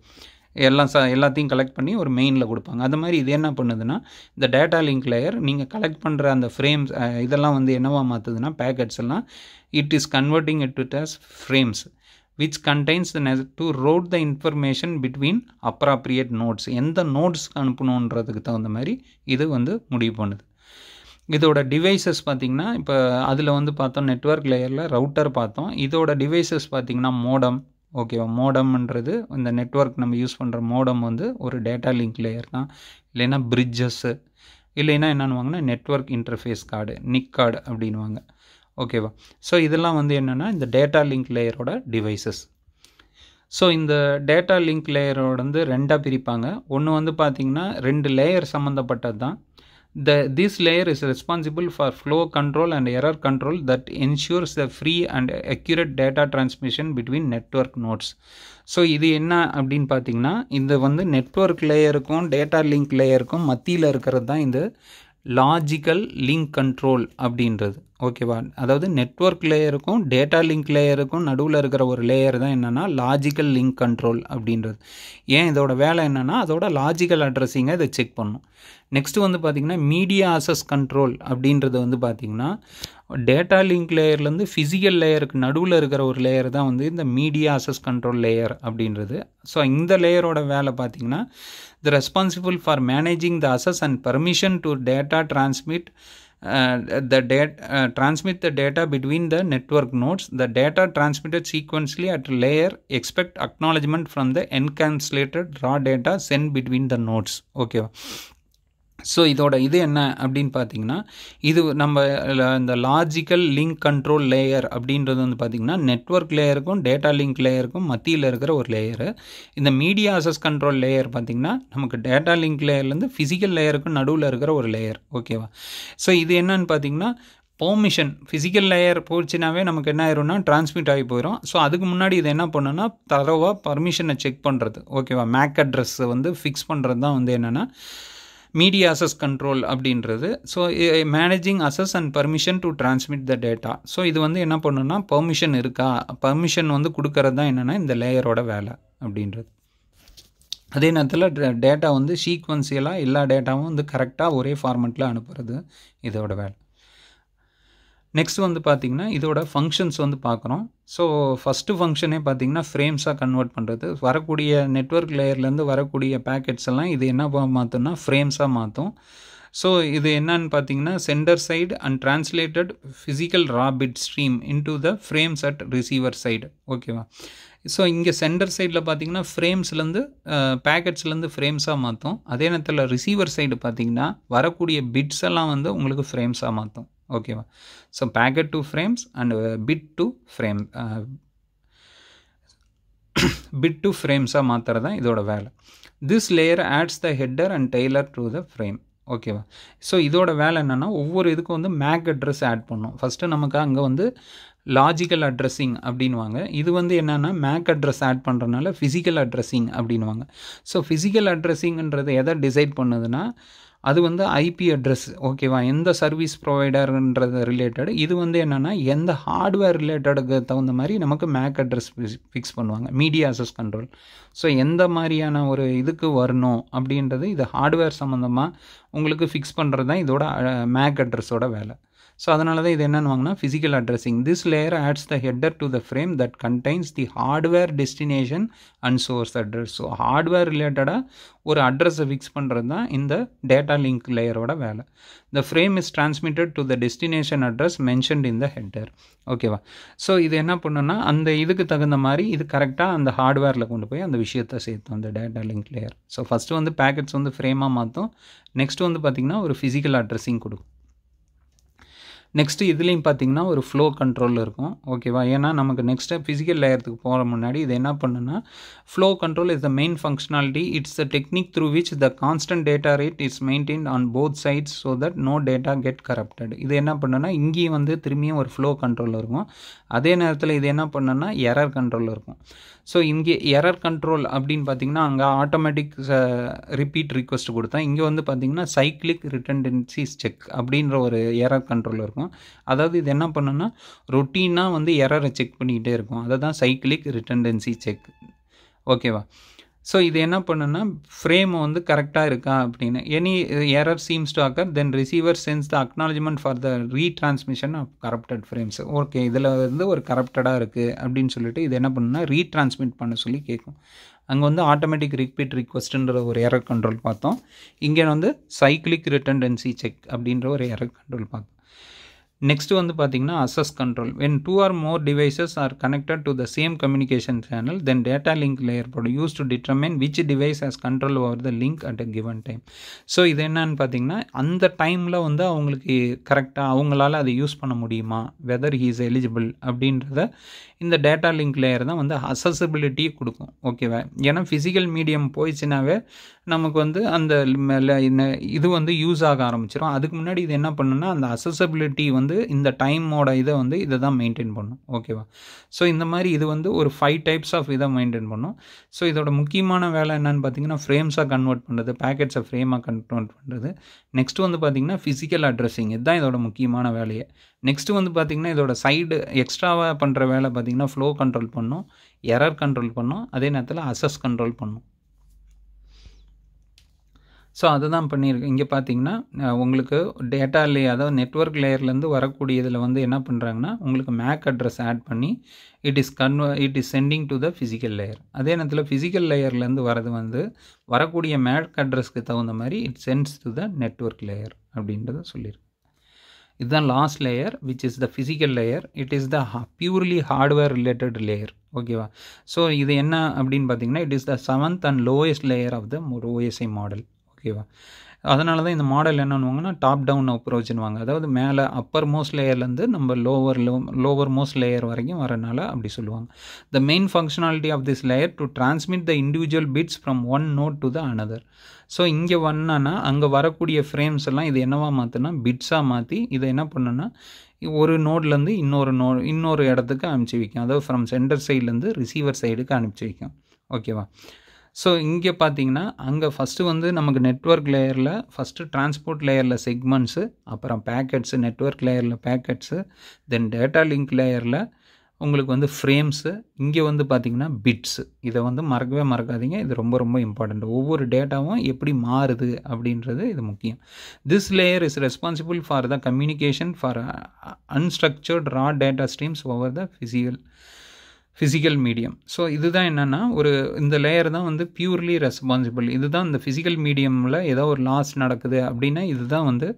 எல்லாத்தையும் கலெக்ட் பண்ணி ஒரு மெயினில் கொடுப்பாங்க. அது மாதிரி இது என்ன பண்ணுதுன்னா, இந்த டேட்டா லிங்க் லேயர் நீங்கள் கலெக்ட் பண்ணுற அந்த ஃப்ரேம்ஸ் இதெல்லாம் வந்து என்னவா மாற்றுதுன்னா, பேக்கெட்ஸ் எல்லாம் it is converting it to as frames which contains the to route the information between appropriate nodes. எந்த நோட்ஸ்க்கு அனுப்பணுன்றதுக்கு தகுந்த மாதிரி இது வந்து முடிவு பண்ணுது. இதோட டிவைசஸ் பார்த்திங்கன்னா, இப்போ அதில் வந்து பார்த்தோம் நெட்வொர்க் லேயரில் ரவுட்டர் பார்த்தோம். இதோட டிவைசஸ் பார்த்திங்கன்னா மோடம். ஓகேவா. மோடம்ன்றது இந்த நெட்வொர்க் நம்ம யூஸ் பண்ணுற மோடம் வந்து ஒரு டேட்டா லிங்க் லேயர் தான். இல்லைன்னா பிரிட்ஜஸ்ஸு, இல்லைன்னா என்னன்னுவாங்கன்னா நெட்வொர்க் இன்டர்ஃபேஸ் கார்டு, நிக் கார்டு அப்படின்வாங்க. ஓகேவா. ஸோ இதெல்லாம் வந்து என்னென்னா இந்த டேட்டா லிங்க் லேயரோட டிவைசஸ். ஸோ இந்த டேட்டா லிங்க் லேயரோட வந்து ரெண்டாக பிரிப்பாங்க. ஒன்று வந்து பார்த்திங்கன்னா 2 லேயர் சம்மந்தப்பட்டது தான். This layer is responsible for flow control and error control that ensures the free and accurate data transmission between network nodes. So இது என்ன அப்படின்னு பார்த்தீங்கன்னா, இந்த வந்து நெட்வொர்க் லேயருக்கும் டேட்டா லிங்க் லேயருக்கும் மத்தியில் இருக்கிறது தான் இந்த லாஜிக்கல் லிங்க் கண்ட்ரோல் அப்படின்றது. ஓகேவா. அதாவது நெட்வொர்க் லேயருக்கும் டேட்டா லிங்க் லேயருக்கும் நடுவில் இருக்கிற ஒரு லேயர் தான் என்னென்னா லாஜிக்கல் லிங்க் கண்ட்ரோல் அப்படின்றது. ஏன் இதோட வேலை என்னென்னா, அதோட லாஜிக்கல் அட்ரஸிங்கை இதை செக் பண்ணும். நெக்ஸ்ட்டு வந்து பார்த்திங்கன்னா மீடியா ஆக்சஸ் கண்ட்ரோல் அப்படின்றது வந்து பார்த்திங்கன்னா, டேட்டா லிங்க் லேயர்லேருந்து ஃபிசிக்கல் லேயருக்கு நடுவில் இருக்கிற ஒரு லேயர் தான் வந்து இந்த மீடியா ஆக்சஸ் கண்ட்ரோல் லேயர் அப்படின்றது. ஸோ இந்த லேயரோட வேலை பார்த்திங்கன்னா, த responsible for managing the access and permission to data transmit the data between the network nodes. The data transmitted sequentially at layer expect acknowledgement from the encapsulated raw data sent between the nodes. ஓகேவா. ஸோ இதோட இது என்ன அப்படின்னு பார்த்தீங்கன்னா, இது நம்ம இந்த லாஜிக்கல் லிங்க் கண்ட்ரோல் லேயர் அப்படின்றது வந்து பார்த்திங்கன்னா நெட்வொர்க் லேயருக்கும் டேட்டா லிங்க் லேயருக்கும் மத்தியில் இருக்கிற ஒரு லேயரு. இந்த மீடியா ஆக்சஸ் கண்ட்ரோல் லேயர் பார்த்திங்கன்னா நமக்கு டேட்டா லிங்க் லேயர்லேருந்து ஃபிசிக்கல் லேயருக்கும் நடுவில் இருக்கிற ஒரு லேயர். ஓகேவா. ஸோ இது என்னன்னு பார்த்திங்கன்னா, பெர்மிஷன் ஃபிசிக்கல் லேயர் போச்சுனாவே நமக்கு என்ன ஆயிரும்னா டிரான்ஸ்மிட் ஆகி போயிடும். ஸோ அதுக்கு முன்னாடி இது என்ன பண்ணுன்னா, தரவாக பர்மிஷனை செக் பண்ணுறது. ஓகேவா. மேக் அட்ரஸ் வந்து ஃபிக்ஸ் பண்ணுறது தான் வந்து என்னென்னா மீடியா அசஸ் கண்ட்ரோல் அப்படின்றது. So managing access and permission to transmit the data. So இது வந்து என்ன பண்ணுன்னா பெர்மிஷன் இருக்கா, பர்மிஷன் வந்து கொடுக்கறது தான் என்னென்னா இந்த லேயரோட வேலை அப்படின்றது. அதே நேரத்தில் டேட்டா வந்து சீக்வன்சியலாக எல்லா டேட்டாவும் வந்து கரெக்டாக ஒரே ஃபார்மெட்டில் அனுப்புறது இதோட வேலை. நெக்ஸ்ட் வந்து பார்த்திங்கன்னா இதோட ஃபங்க்ஷன்ஸ் வந்து பார்க்குறோம். ஸோ ஃபஸ்ட்டு ஃபங்க்ஷனே பார்த்திங்கன்னா ஃப்ரேம்ஸாக கன்வெர்ட் பண்ணுறது. வரக்கூடிய நெட்வொர்க் லேயர்லேருந்து வரக்கூடிய பேக்கெட்ஸ் எல்லாம் இது என்ன மாற்றும்னா ஃப்ரேம்ஸாக மாற்றும். ஸோ இது என்னன்னு பார்த்தீங்கன்னா sender side and translated physical raw bit stream into the frames at receiver side. ஓகேவா? ஸோ இங்கே சென்டர் சைடில் பார்த்தீங்கன்னா ஃப்ரேம்ஸ்லேருந்து பேக்கெட்ஸ்லேருந்து ஃப்ரேம்ஸாக மாற்றும். அதே நேரத்தில் ரிசீவர் சைடு பார்த்தீங்கன்னா வரக்கூடிய பிட்ஸ் எல்லாம் வந்து உங்களுக்கு ஃப்ரேம்ஸாக மாற்றும். ஓகேவா? So packet to frames and bit to frame bit to ஃப்ரேம்ஸாக மாற்றுறது தான் இதோட வேலை. This layer adds the header and trailer to the frame. ஓகேவா? ஸோ இதோட வேலை என்னென்னா ஒவ்வொரு இதுக்கும் வந்து மேக் அட்ரஸ் ஆட் பண்ணும். ஃபஸ்ட்டு நமக்கு அங்கே வந்து லாஜிக்கல் அட்ரஸிங் அப்படின்வாங்க. இது வந்து என்னென்னா மேக் அட்ரஸ் ஆட் பண்ணுறதுனால ஃபிசிக்கல் அட்ரஸிங் அப்படின்வாங்க. ஸோ ஃபிசிக்கல் அட்ரஸிங்கிறது எதை டிசைட் பண்ணுதுன்னா அது வந்து ஐபி அட்ரஸ். ஓகேவா? எந்த சர்வீஸ் ப்ரொவைடர்ன்றது ரிலேட்டட். இது வந்து என்னென்னா எந்த ஹார்ட்வேர் ரிலேட்டடுக்கு தகுந்த மாதிரி நமக்கு மேக் அட்ரஸ் ஃபிக்ஸ் பண்ணுவாங்க. Media access control. ஸோ எந்த மாதிரியான ஒரு இதுக்கு வரணும் அப்படின்றது இது ஹார்ட்வேர் சம்மந்தமாக உங்களுக்கு ஃபிக்ஸ் பண்ணுறது தான் இதோட மேக் அட்ரஸோட வேலை. ஸோ அதனால தான் இது என்னென்னு physical addressing. This layer adds the header to the frame that contains the hardware destination and source address. So hardware ரிலேட்டடாக ஒரு அட்ரஸை ஃபிக்ஸ் பண்ணுறது தான் இந்த டேட்டா லிங்க் லேயரோட வேலை. த frame is transmitted to the destination address mentioned in the header. ஓகேவா? ஸோ இது என்ன பண்ணுன்னா அந்த இதுக்கு தகுந்த மாதிரி இது கரெக்டாக அந்த ஹார்ட்வேரில் கொண்டு போய் அந்த விஷயத்தை சேர்த்தோம் அந்த data link layer. So first வந்து பேக்கெட்ஸ் வந்து ஃப்ரேமாக மாற்றும். நெக்ஸ்ட் வந்து பார்த்திங்கன்னா ஒரு ஃபிசிக்கல் அட்ரஸிங் கொடுக்கும். நெக்ஸ்ட்டு இதுலேயும் பார்த்திங்கன்னா ஒரு ஃப்ளோ கண்ட்ரோல் இருக்கும். ஓகேவா? ஏன்னா நமக்கு நெக்ஸ்ட்டு ஃபிசிக்கல் லேயருக்கு போகிற முன்னாடி இது என்ன பண்ணுன்னா flow control is the main functionality. It's the technique through which the constant data rate is maintained on both sides so that no data get corrupted. இது என்ன பண்ணுன்னா இங்கேயும் வந்து திரும்பியும் ஒரு ஃப்ளோ கண்ட்ரோல் இருக்கும். அதே நேரத்தில் இது என்ன பண்ணுன்னா எரர் கண்ட்ரோல் இருக்கும். ஸோ இங்கே எரர் கண்ட்ரோல் அப்படின்னு பார்த்தீங்கன்னா அங்கே ஆட்டோமேட்டிக் ரிப்பீட் ரிக்வெஸ்ட் கொடுத்தா இங்கே வந்து பார்த்திங்கன்னா சைக்ளிக் ரிட்டன்டென்சிஸ் செக் அப்படின்ற ஒரு எரர் கண்ட்ரோல் இருக்கும். அதாவது இது என்ன பண்ணுன்னா ரொட்டீனாக வந்து எரரை செக் பண்ணிக்கிட்டே இருக்கும். அதை தான் சைக்ளிக் ரிட்டன்டென்சி செக். ஓகேவா? ஸோ இது என்ன பண்ணுன்னா ஃப்ரேம் வந்து கரெக்டாக இருக்கா அப்படின்னு. Any error seems to occur then receiver sends the acknowledgement for the retransmission of corrupted frames. Okay, இதில் வந்து ஒரு கரப்டடாக இருக்குது அப்படின்னு சொல்லிட்டு இது என்ன பண்ணுன்னா ரீட்ரான்ஸ்மிட் பண்ண சொல்லி கேட்கும். அங்கே வந்து ஆட்டோமேட்டிக் ரிப்பீட் ரிக்வெஸ்ட்டுன்ற ஒரு எரர் கண்ட்ரோல் பார்த்தோம். இங்கே வந்து சைக்ளிக் ரிட்டன்டென்சி செக் அப்படின்ற ஒரு எரர் கண்ட்ரோல் பார்த்தோம். நெக்ஸ்ட்டு வந்து பார்த்திங்கன்னா assess control. when 2 or more devices are connected to the same communication channel then data link layer used to determine which device has control over the link at a given time. So இது என்னன்னு பார்த்திங்கன்னா அந்த டைமில் வந்து அவங்களுக்கு கரெக்டாக அவங்களால அதை யூஸ் பண்ண முடியுமா, வெதர் ஹீ இஸ் எலிஜிபிள் அப்படின்றத இந்த டேட்டா லிங்க் லேயர் தான் வந்து அசஸபிலிட்டியை கொடுக்கும். ஓகேவா? ஏன்னா ஃபிசிக்கல் மீடியம் போயிடுச்சுனாவே நமக்கு வந்து அந்த இது வந்து யூஸ் ஆக ஆரம்பிச்சிடும். அதுக்கு முன்னாடி இது என்ன பண்ணுன்னா அந்த அசஸபிலிட்டி வந்து இந்த டைமோட இதை வந்து இதை தான் மெயின்டைன் பண்ணும். ஓகேவா? ஸோ இந்த மாதிரி இது வந்து ஒரு 5 டைப்ஸ் ஆஃப் இதை மெயின்டைன் பண்ணும். ஸோ இதோட முக்கியமான வேலை என்னென்னு பார்த்தீங்கன்னா ஃப்ரேம்ஸாக கன்வெர்ட் பண்ணுறது, பேக்கெட்ஸை ஃப்ரேமாக கன்வெர்ட் பண்ணுறது. நெக்ஸ்ட்டு வந்து பார்த்திங்கன்னா ஃபிசிக்கல் அட்ரஸிங். இதுதான் இதோட முக்கியமான வேலையை. நெக்ஸ்ட்டு வந்து பார்த்திங்கன்னா இதோட சைடு எக்ஸ்ட்ராவாக பண்ணுற வேலை பார்த்திங்கன்னா ஃப்ளோ கண்ட்ரோல் பண்ணும், எரர் கண்ட்ரோல் பண்ணும், அதே நேரத்தில் அசஸ் கண்ட்ரோல் பண்ணும். ஸோ அதுதான் பண்ணியிருக்கு. இங்கே பார்த்தீங்கன்னா உங்களுக்கு டேட்டா அதாவது நெட்வொர்க் லேயர்லேருந்து வரக்கூடிய இதில் வந்து என்ன பண்ணுறாங்கன்னா உங்களுக்கு மேக் அட்ரஸ் ஆட் பண்ணி it is sending to the physical layer. அதே நேரத்தில் ஃபிசிக்கல் லேயர்லேருந்து வரது வந்து வரக்கூடிய மேக் அட்ரஸ்க்கு தகுந்த மாதிரி it sends to the network layer அப்படின்றத சொல்லியிருக்கு. இதுதான் last layer which is the physical layer. It is the purely hardware related layer. ஓகேவா? ஸோ இது என்ன அப்படின்னு பார்த்தீங்கன்னா it is the 7th and lowest layer of the OSI model. ஓகேவா? அதனால தான் இந்த மாடல் என்ன பண்ணுவாங்கன்னா டாப் டவுன் அப்ரோச்னுவாங்க. அதாவது மேலே அப்பர் மோஸ்ட் லேயர்லேருந்து நம்ம லோவர் மோஸ்ட் லேயர் வரைக்கும் வரனால அப்படி சொல்லுவாங்க. The main functionality of this layer to transmit the individual bits from one node to the another. So இங்கே வந்தானா அங்கே வரக்கூடிய ஃப்ரேம்ஸ் எல்லாம் இது என்னவா மாற்றினா பிட்ஸாக மாற்றி இதை என்ன பண்ணுன்னா ஒரு நோட்லேருந்து இன்னொரு இடத்துக்கு அனுப்பிச்சி வைக்கும். அதாவது ஃப்ரம் சென்டர் சைட்லேருந்து ரிசீவர் சைடுக்கு அனுப்பிச்சி வைக்கும். ஓகேவா? ஸோ இங்கே பார்த்தீங்கன்னா அங்கே ஃபஸ்ட்டு வந்து நமக்கு நெட்வொர்க் லேயரில் ஃபஸ்ட்டு டிரான்ஸ்போர்ட் லேயரில் செக்மெண்ட்ஸு, அப்புறம் பேக்கெட்ஸு, நெட்வொர்க் லேயரில் பேக்கெட்ஸு, தென் டேட்டா லிங்க் லேயரில் உங்களுக்கு வந்து ஃப்ரேம்ஸு, இங்கே வந்து பார்த்திங்கன்னா பிட்ஸு. இதை வந்து மறக்கவே மறக்காதீங்க, இது ரொம்ப ரொம்ப இம்பார்ட்டண்ட். ஒவ்வொரு டேட்டாவும் எப்படி மாறுது அப்படின்றது இது முக்கியம். This layer is responsible for the communication for unstructured raw data streams over the physical medium. So இதுதான் என்னென்னா இந்த லேயர் தான் வந்து பியூர்லி ரெஸ்பான்சிபிள். இதுதான் இந்த ஃபிசிக்கல் மீடியமில் ஏதோ ஒரு லாஸ் நடக்குது அப்படின்னா இதுதான் வந்து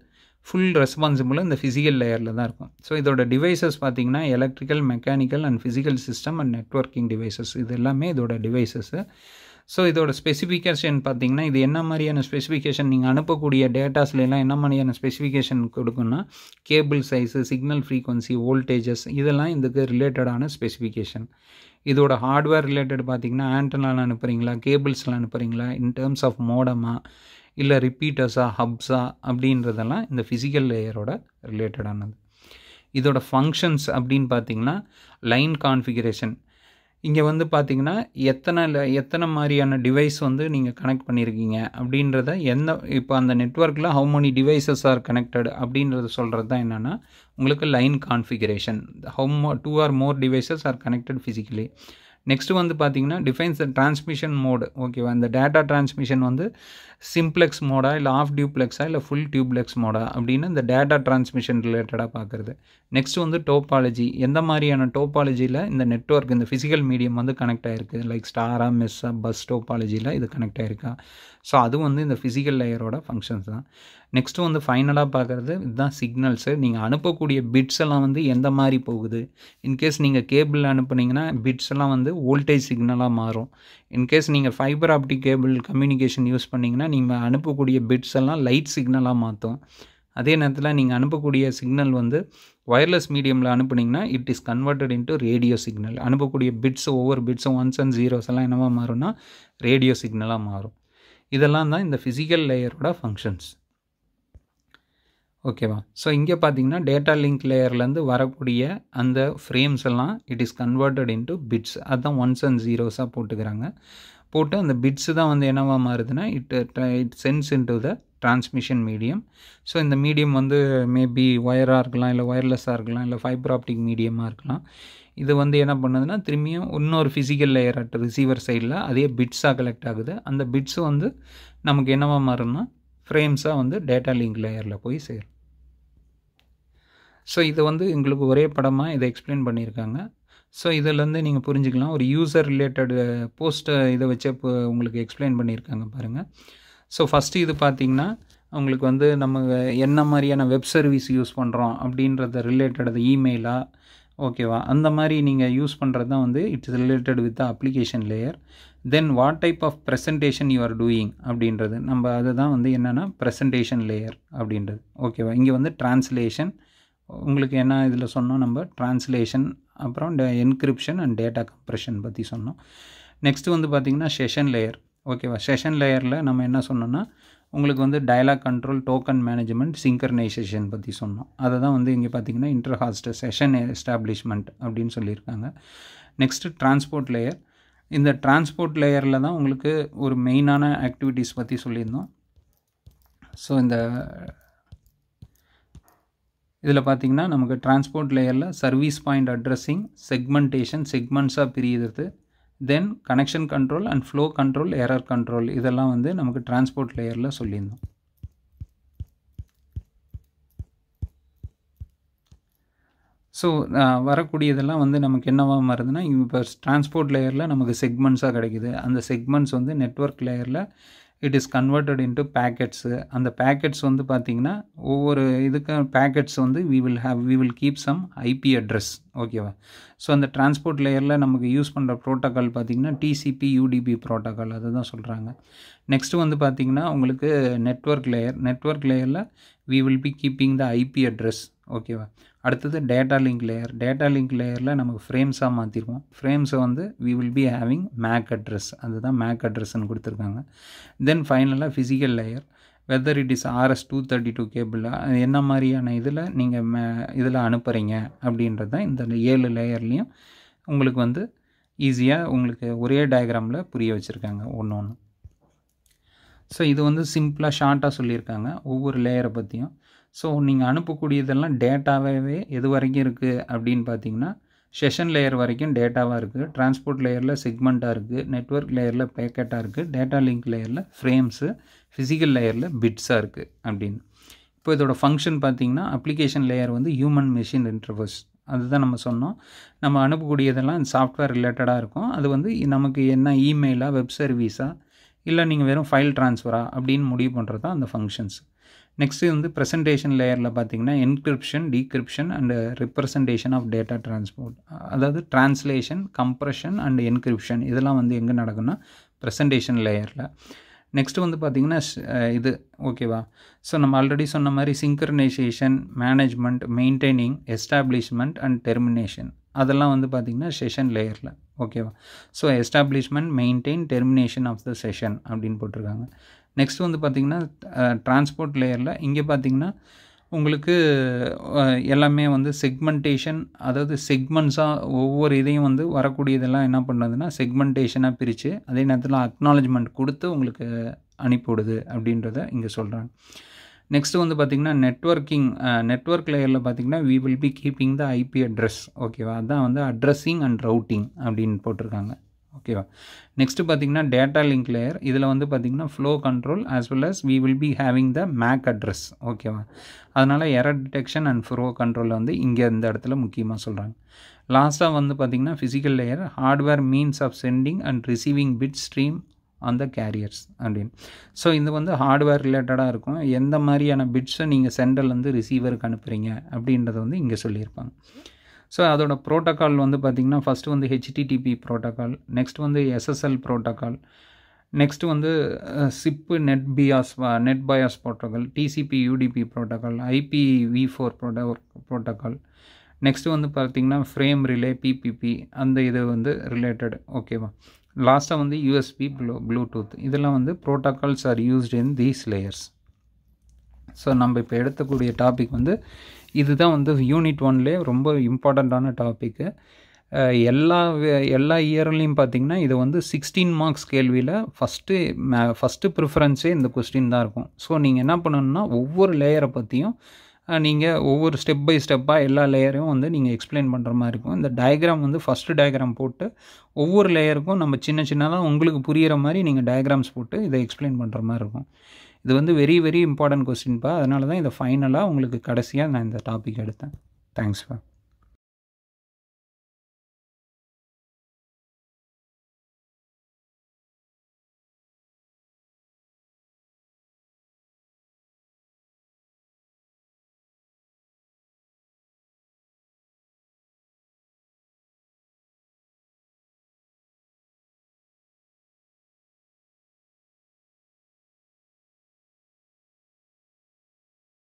ஃபுல் ரெஸ்பான்சிபிள் இந்த ஃபிசிக்கல் லேயரில் தான் இருக்கும். ஸோ இதோட டிவைசஸ் பார்த்திங்கன்னா electrical, mechanical and physical system and networking devices, இது எல்லாமே இதோட டிவைசஸ்ஸு. ஸோ இதோட ஸ்பெசிஃபிகேஷன் பார்த்திங்கன்னா இது என்ன மாதிரியான ஸ்பெசிஃபிகேஷன், நீங்கள் அனுப்பக்கூடிய டேட்டாஸ்லாம் என்ன மாதிரியான ஸ்பெசிஃபிகேஷன் கொடுக்குன்னா cable size, signal frequency, voltages, இதெல்லாம் இதுக்கு ரிலேட்டடான ஸ்பெசிஃபிகேஷன். இதோட ஹார்ட்வேர் ரிலேட்டட் பார்த்திங்கன்னா ஆண்டனாலாம் அனுப்புகிறீங்களா, கேபிள்ஸ்லாம் அனுப்புகிறீங்களா, இன் டேர்ம்ஸ் ஆஃப் மோடமா இல்லை ரிப்பீட்டர்ஸா, ஹப்ஸா அப்படின்றதெல்லாம் இந்த ஃபிசிக்கல் லேயரோட ரிலேட்டடானது. இதோட ஃபங்க்ஷன்ஸ் அப்படின்னு பார்த்திங்கன்னா லைன் கான்ஃபிகரேஷன். இங்கே வந்து பார்த்திங்கன்னா எத்தனை மாதிரியான டிவைஸ் வந்து நீங்கள் கனெக்ட் பண்ணியிருக்கீங்க அப்படின்றத இப்போ அந்த நெட்வொர்க்கில் how many devices are connected அப்படின்றத சொல்கிறது தான் என்னென்னா உங்களுக்கு line configuration. Two or more devices are connected physically. Next வந்து பார்த்திங்கன்னா டிஃபைன்ஸ் த டிரான்ஸ்மிஷன் மோடு. ஓகேவா, இந்த டேட்டா டிரான்ஸ்மிஷன் வந்து சிம்ப்ளெக்ஸ் மோடா இல்லை ஆஃப் டியூப்ளெக்ஸா இல்லை ஃபுல் டியூப்ளெக்ஸ் மோடா அப்படின்னு இந்த டேட்டா டிரான்ஸ்மிஷன் ரிலேட்டடாக பார்க்குறது. நெக்ஸ்ட் வந்து டோபாலஜி, எந்த மாதிரியான டோபாலஜியில் இந்த நெட்வொர்க் இந்த ஃபிசிக்கல் மீடியம் வந்து கனெக்ட் ஆகிருக்கு, லைக் ஸ்டாரா, மெஸ்ஸா, பஸ் டோபாலஜியில் இது கனெக்ட் ஆகிருக்கா. ஸோ அது வந்து இந்த ஃபிசிக்கல் லேயரோட ஃபங்க்ஷன்ஸ் தான். நெக்ஸ்ட்டு வந்து ஃபைனலாக பார்க்குறது இதுதான் சிக்னல்ஸு. நீங்கள் அனுப்பக்கூடிய பிட்ஸ் எல்லாம் வந்து எந்த மாதிரி போகுது. இன்கேஸ் நீங்கள் கேபிள் அனுப்புனீங்கன்னா பிட்ஸ் எல்லாம் வந்து வோல்டேஜ் சிக்னலாக மாறும். இன்கேஸ் நீங்கள் fibre optic cable communication use பண்ணிங்கன்னா நீங்கள் அனுப்பக்கூடிய பிட்ஸ் எல்லாம் லைட் சிக்னலாக மாற்றும். அதே நேரத்தில் நீங்கள் அனுப்பக்கூடிய சிக்னல் வந்து வயர்லெஸ் மீடியமில் அனுப்புனீங்கன்னா it is converted into radio signal. அனுப்பக்கூடிய பிட்ஸ் ஒவ்வொரு பிட்ஸும் ஒன்ஸ் அண்ட் ஜீரோஸ் எல்லாம் என்னவா மாறும்னா ரேடியோ சிக்னலாக மாறும். இதெல்லாம் தான் இந்த ஃபிசிக்கல் லேயரோட ஃபங்க்ஷன்ஸ். ஓகேவா. ஸோ இங்கே பார்த்தீங்கன்னா டேட்டா லிங்க் லேயர்லேருந்து வரக்கூடிய அந்த ஃப்ரேம்ஸ் எல்லாம் it is converted into bits. அதுதான் ஒன்ஸ் அண்ட் ஜீரோஸாக போட்டுக்கிறாங்க. போட்டு அந்த பிட்ஸு தான் வந்து என்னவா மாறுதுன்னா it sends into the transmission medium. So இந்த மீடியம் வந்து மேபி ஒயராக இருக்கலாம், இல்லை ஒயர்லெஸ்ஸாக இருக்கலாம், இல்லை ஃபைபர் ஆப்டிக் மீடியமாக இருக்கலாம். இது வந்து என்ன பண்ணுதுன்னா திரும்பியும் இன்னொரு ஃபிசிக்கல் லேயர் அட் ரிசீவர் சைடில் அதே பிட்ஸாக கலெக்ட் ஆகுது. அந்த பிட்ஸு வந்து நமக்கு என்னவா மாறும்னா ஃப்ரேம்ஸாக வந்து டேட்டா லிங்க் லேயரில் போய் சேரும். ஸோ இது வந்து எங்களுக்கு ஒரே படமாக இதை எக்ஸ்பிளைன் பண்ணியிருக்காங்க. ஸோ இதிலேருந்து நீங்கள் புரிஞ்சுக்கலாம். ஒரு யூசர் ரிலேட்டட் போஸ்ட்டை இதை வச்சு இப்போ உங்களுக்கு எக்ஸ்பிளைன் பண்ணியிருக்காங்க பாருங்கள். ஸோ ஃபஸ்ட்டு இது பார்த்திங்கன்னா உங்களுக்கு வந்து நம்ம என்ன மாதிரியான வெப் சர்வீஸ் யூஸ் பண்ணுறோம் அப்படின்றத ரிலேட்டட் இமெயிலாக, ஓகேவா, அந்த மாதிரி நீங்கள் யூஸ் பண்ணுறது தான் வந்து it's related with the application layer. Then what type of presentation you are doing அப்படின்றது நம்ம அதுதான் வந்து என்னென்னா ப்ரெசன்டேஷன் லேயர் அப்படின்றது. ஓகேவா. இங்கே வந்து ட்ரான்ஸ்லேஷன் உங்களுக்கு என்ன இதில் சொன்னோம், நம்ம ட்ரான்ஸ்லேஷன், அப்புறம் என்கிரிப்ஷன் அண்ட் டேட்டா கம்ப்ரெஷன் பற்றி சொன்னோம். நெக்ஸ்ட்டு வந்து பார்த்திங்கன்னா செஷன் லேயர். ஓகேவா. செஷன் லேயரில் நம்ம என்ன சொன்னோன்னா உங்களுக்கு வந்து dialog control, token management, synchronization பற்றி சொன்னோம். அதை தான் வந்து இங்கே பார்த்திங்கன்னா இன்டர்ஹாஸ்ட் செஷன் எஸ்டாப்ளிஷ்மெண்ட் அப்படின்னு சொல்லியிருக்காங்க. Next transport layer. இந்த டிரான்ஸ்போர்ட் லேயரில் தான் உங்களுக்கு ஒரு மெயினான ஆக்டிவிட்டீஸ் பற்றி சொல்லியிருந்தோம். ஸோ இதில் பார்த்திங்கன்னா நமக்கு டிரான்ஸ்போர்ட் லேயரில் சர்வீஸ் பாயிண்ட் அட்ரஸிங், செக்மெண்டேஷன், செக்மெண்ட்ஸாக பிரியுது, then connection control and flow control, error control, இதெல்லாம் வந்து நமக்கு டிரான்ஸ்போர்ட் லேயரில் சொல்லியிருந்தோம். ஸோ வரக்கூடியதெல்லாம் வந்து நமக்கு என்னவா மாறுதுன்னா இப்போ டிரான்ஸ்போர்ட் லேயரில் நமக்கு செக்மெண்ட்ஸாக கிடைக்குது. அந்த செக்மெண்ட்ஸ் வந்து நெட்வொர்க் லேயரில் it is converted into packets. அந்த பேக்கெட்ஸ் வந்து பார்த்திங்கன்னா ஒவ்வொரு இதுக்கு பேக்கெட்ஸ் வந்து we will keep some IP address. ஓகேவா. ஸோ அந்த டிரான்ஸ்போர்ட் லேயரில் நமக்கு யூஸ் பண்ணுற ப்ரோட்டோக்கால் பார்த்திங்கன்னா டிசிபி யூடிபி ப்ரோட்டோக்கால், அதை தான் சொல்கிறாங்க. நெக்ஸ்ட்டு வந்து பார்த்திங்கன்னா உங்களுக்கு நெட்வொர்க் லேயரில் we will be keeping the IP address. ஓகேவா. அடுத்தது data link layer. Data link லேயரில் நமக்கு ஃப்ரேம்ஸாக மாற்றிருவோம். ஃப்ரேம்ஸை வந்து we will be having MAC address, அதுதான் மேக் அட்ரஸ்ன்னு கொடுத்துருக்காங்க. தென் ஃபைனலாக physical layer, whether it is RS-232 cable என்ன மாதிரியான இதில் நீங்கள் இதில் அனுப்புகிறீங்க அப்படின்றது தான் இந்த 7 லேயர்லேயும் உங்களுக்கு வந்து ஈஸியாக உங்களுக்கு ஒரே டயக்ராமில் புரிய வச்சுருக்காங்க ஒன்று ஒன்று. ஸோ இது வந்து சிம்பிளாக ஷார்ட்டாக சொல்லியிருக்காங்க ஒவ்வொரு லேயரை பற்றியும். ஸோ நீங்கள் அனுப்பக்கூடியதெல்லாம் டேட்டாவே எது வரைக்கும் இருக்குது அப்படின்னு பார்த்தீங்கன்னா செஷன் லேயர் வரைக்கும் டேட்டாவாக இருக்குது, டிரான்ஸ்போர்ட் லேயரில் செக்மெண்ட்டாக இருக்குது, நெட்வொர்க் லேயரில் பேக்கெட்டாக இருக்குது, டேட்டா லிங்க் லேயரில் ஃப்ரேம்ஸு, ஃபிசிக்கல் லேயரில் பிட்ஸாக இருக்குது அப்படின்னு. இப்போ இதோட ஃபங்க்ஷன் பார்த்திங்கன்னா அப்ளிகேஷன் லேயர் வந்து ஹியூமன் மெஷின் இன்டர்ஃபேஸ், அதுதான் நம்ம சொன்னோம். நம்ம அனுப்பக்கூடியதெல்லாம் சாஃப்ட்வேர் ரிலேட்டடாக இருக்கும். அது வந்து நமக்கு என்ன இமெயிலாக, வெப் சர்வீஸாக, இல்லை நீங்கள் வெறும் ஃபைல் ட்ரான்ஸ்ஃபரா அப்படின்னு முடிவு பண்ணுறது தான் அந்த ஃபங்க்ஷன்ஸ். நெக்ஸ்ட்டு வந்து ப்ரெசன்டேஷன் லேயரில் பார்த்திங்கன்னா encryption, decryption and representation of data transport, அதாவது ட்ரான்ஸ்லேஷன், கம்ப்ரெஷன் அண்ட் என்கிரிப்ஷன் இதெல்லாம் வந்து எங்கே நடக்குன்னா ப்ரெசன்டேஷன் லேயரில். நெக்ஸ்ட்டு வந்து பார்த்திங்கன்னா இது ஓகேவா. ஸோ நம்ம ஆல்ரெடி சொன்ன மாதிரி synchronization, management, maintaining, establishment and termination அதெல்லாம் வந்து பார்த்திங்கன்னா செஷன் லேயரில் ஓகேவா. So establishment, maintain, termination of the session அப்படின்னு போட்டிருக்காங்க. நெக்ஸ்ட் வந்து பார்த்திங்கன்னா டிரான்ஸ்போர்ட் லேயரில் இங்கே பார்த்திங்கன்னா உங்களுக்கு எல்லாமே வந்து செக்மெண்டேஷன், அதாவது செக்மெண்ட்ஸாக ஒவ்வொரு இதையும் வந்து வரக்கூடியதெல்லாம் என்ன பண்ணுறதுன்னா செக்மெண்டேஷனாக பிரித்து அதே நேரத்தில் அக்னாலஜ்மெண்ட் கொடுத்து உங்களுக்கு அனுப்பிவிடுது அப்படின்றத இங்கே சொல்கிறாங்க. நெக்ஸ்ட்டு வந்து பார்த்திங்கன்னா நெட்வொர்க் லேயரில் பார்த்திங்கன்னா we will be keeping the IP address ஓகேவா. அதுதான் வந்து அட்ரஸிங் அண்ட் ரவுட்டிங் அப்படின்னு போட்டிருக்காங்க ஓகேவா. நெக்ஸ்ட்டு பார்த்திங்கன்னா டேட்டா லிங்க் லேயர், இதில் வந்து பார்த்திங்கன்னா flow control as well as we will be having the MAC address ஓகேவா. அதனால் எரர் டிடெக்ஷன் அண்ட் ஃப்ளோ கண்ட்ரோலில் வந்து இங்கே இந்த இடத்துல முக்கியமாக சொல்கிறாங்க. லாஸ்ட்டாக வந்து பார்த்திங்கன்னா physical layer, hardware means of sending and receiving bit stream on the carriers அப்படின்னு. ஸோ இது வந்து ஹார்ட்வேர் ரிலேட்டடாக இருக்கும். எந்த மாதிரியான பிட்ஸை நீங்கள் சென்டர்லேருந்து ரிசீவருக்கு அனுப்புகிறீங்க அப்படின்றத வந்து இங்கே சொல்லியிருப்பாங்க. ஸோ அதோட ப்ரோட்டோக்கால் வந்து பார்த்திங்கன்னா ஃபஸ்ட்டு வந்து ஹெச்டிடிபி ப்ரோட்டோக்கால், நெக்ஸ்ட் வந்து எஸ்எஸ்எல் ப்ரோட்டோக்கால், நெக்ஸ்ட்டு வந்து சிப்பு NetBIOS protocol, TCP UDP protocol, IPv4 protocol, next வந்து பார்த்திங்கன்னா ஃப்ரேம் ரிலே, பிபிபி அந்த இது வந்து ரிலேட்டட் ஓகேவா. லாஸ்ட்டாக வந்து USB, ப்ளூடூத் இதெல்லாம் வந்து protocols are used in these layers. So நம்ம இப்போ எடுக்கக்கூடிய டாபிக் வந்து இதுதான் வந்து யூனிட் 1லேயே ரொம்ப இம்பார்ட்டண்ட்டான டாப்பிக்கு. எல்லா இயர்லேயும் பார்த்திங்கன்னா இது வந்து 16 மார்க்ஸ் கேள்வியில் ஃபஸ்ட்டு ப்ரிஃபரன்ஸே இந்த கொஸ்டின் தான் இருக்கும். ஸோ நீங்கள் என்ன பண்ணணுன்னா ஒவ்வொரு லேயரை பற்றியும் நீங்கள் ஒவ்வொரு ஸ்டெப் பை ஸ்டெப்பாக எல்லா லேயரையும் வந்து நீங்கள் எக்ஸ்பிளைன் பண்ணுற மாதிரி இருக்கும். இந்த டயக்ராம் வந்து ஃபஸ்ட்டு டயக்ராம் போட்டு ஒவ்வொரு லேயருக்கும் நம்ம சின்னதாக உங்களுக்கு புரிகிற மாதிரி நீங்கள் டயக்ராம்ஸ் போட்டு இதை எக்ஸ்பிளைன் பண்ணுற மாதிரி இருக்கும். இது வந்து வெரி வெரி இம்பார்ட்டன்ட் கொஸ்டின்ப்பா. அதனால தான் இதை ஃபைனலாக உங்களுக்கு கடைசியாக நான் இந்த டாபிக் எடுத்தேன். தேங்க்ஸ்ப்பா.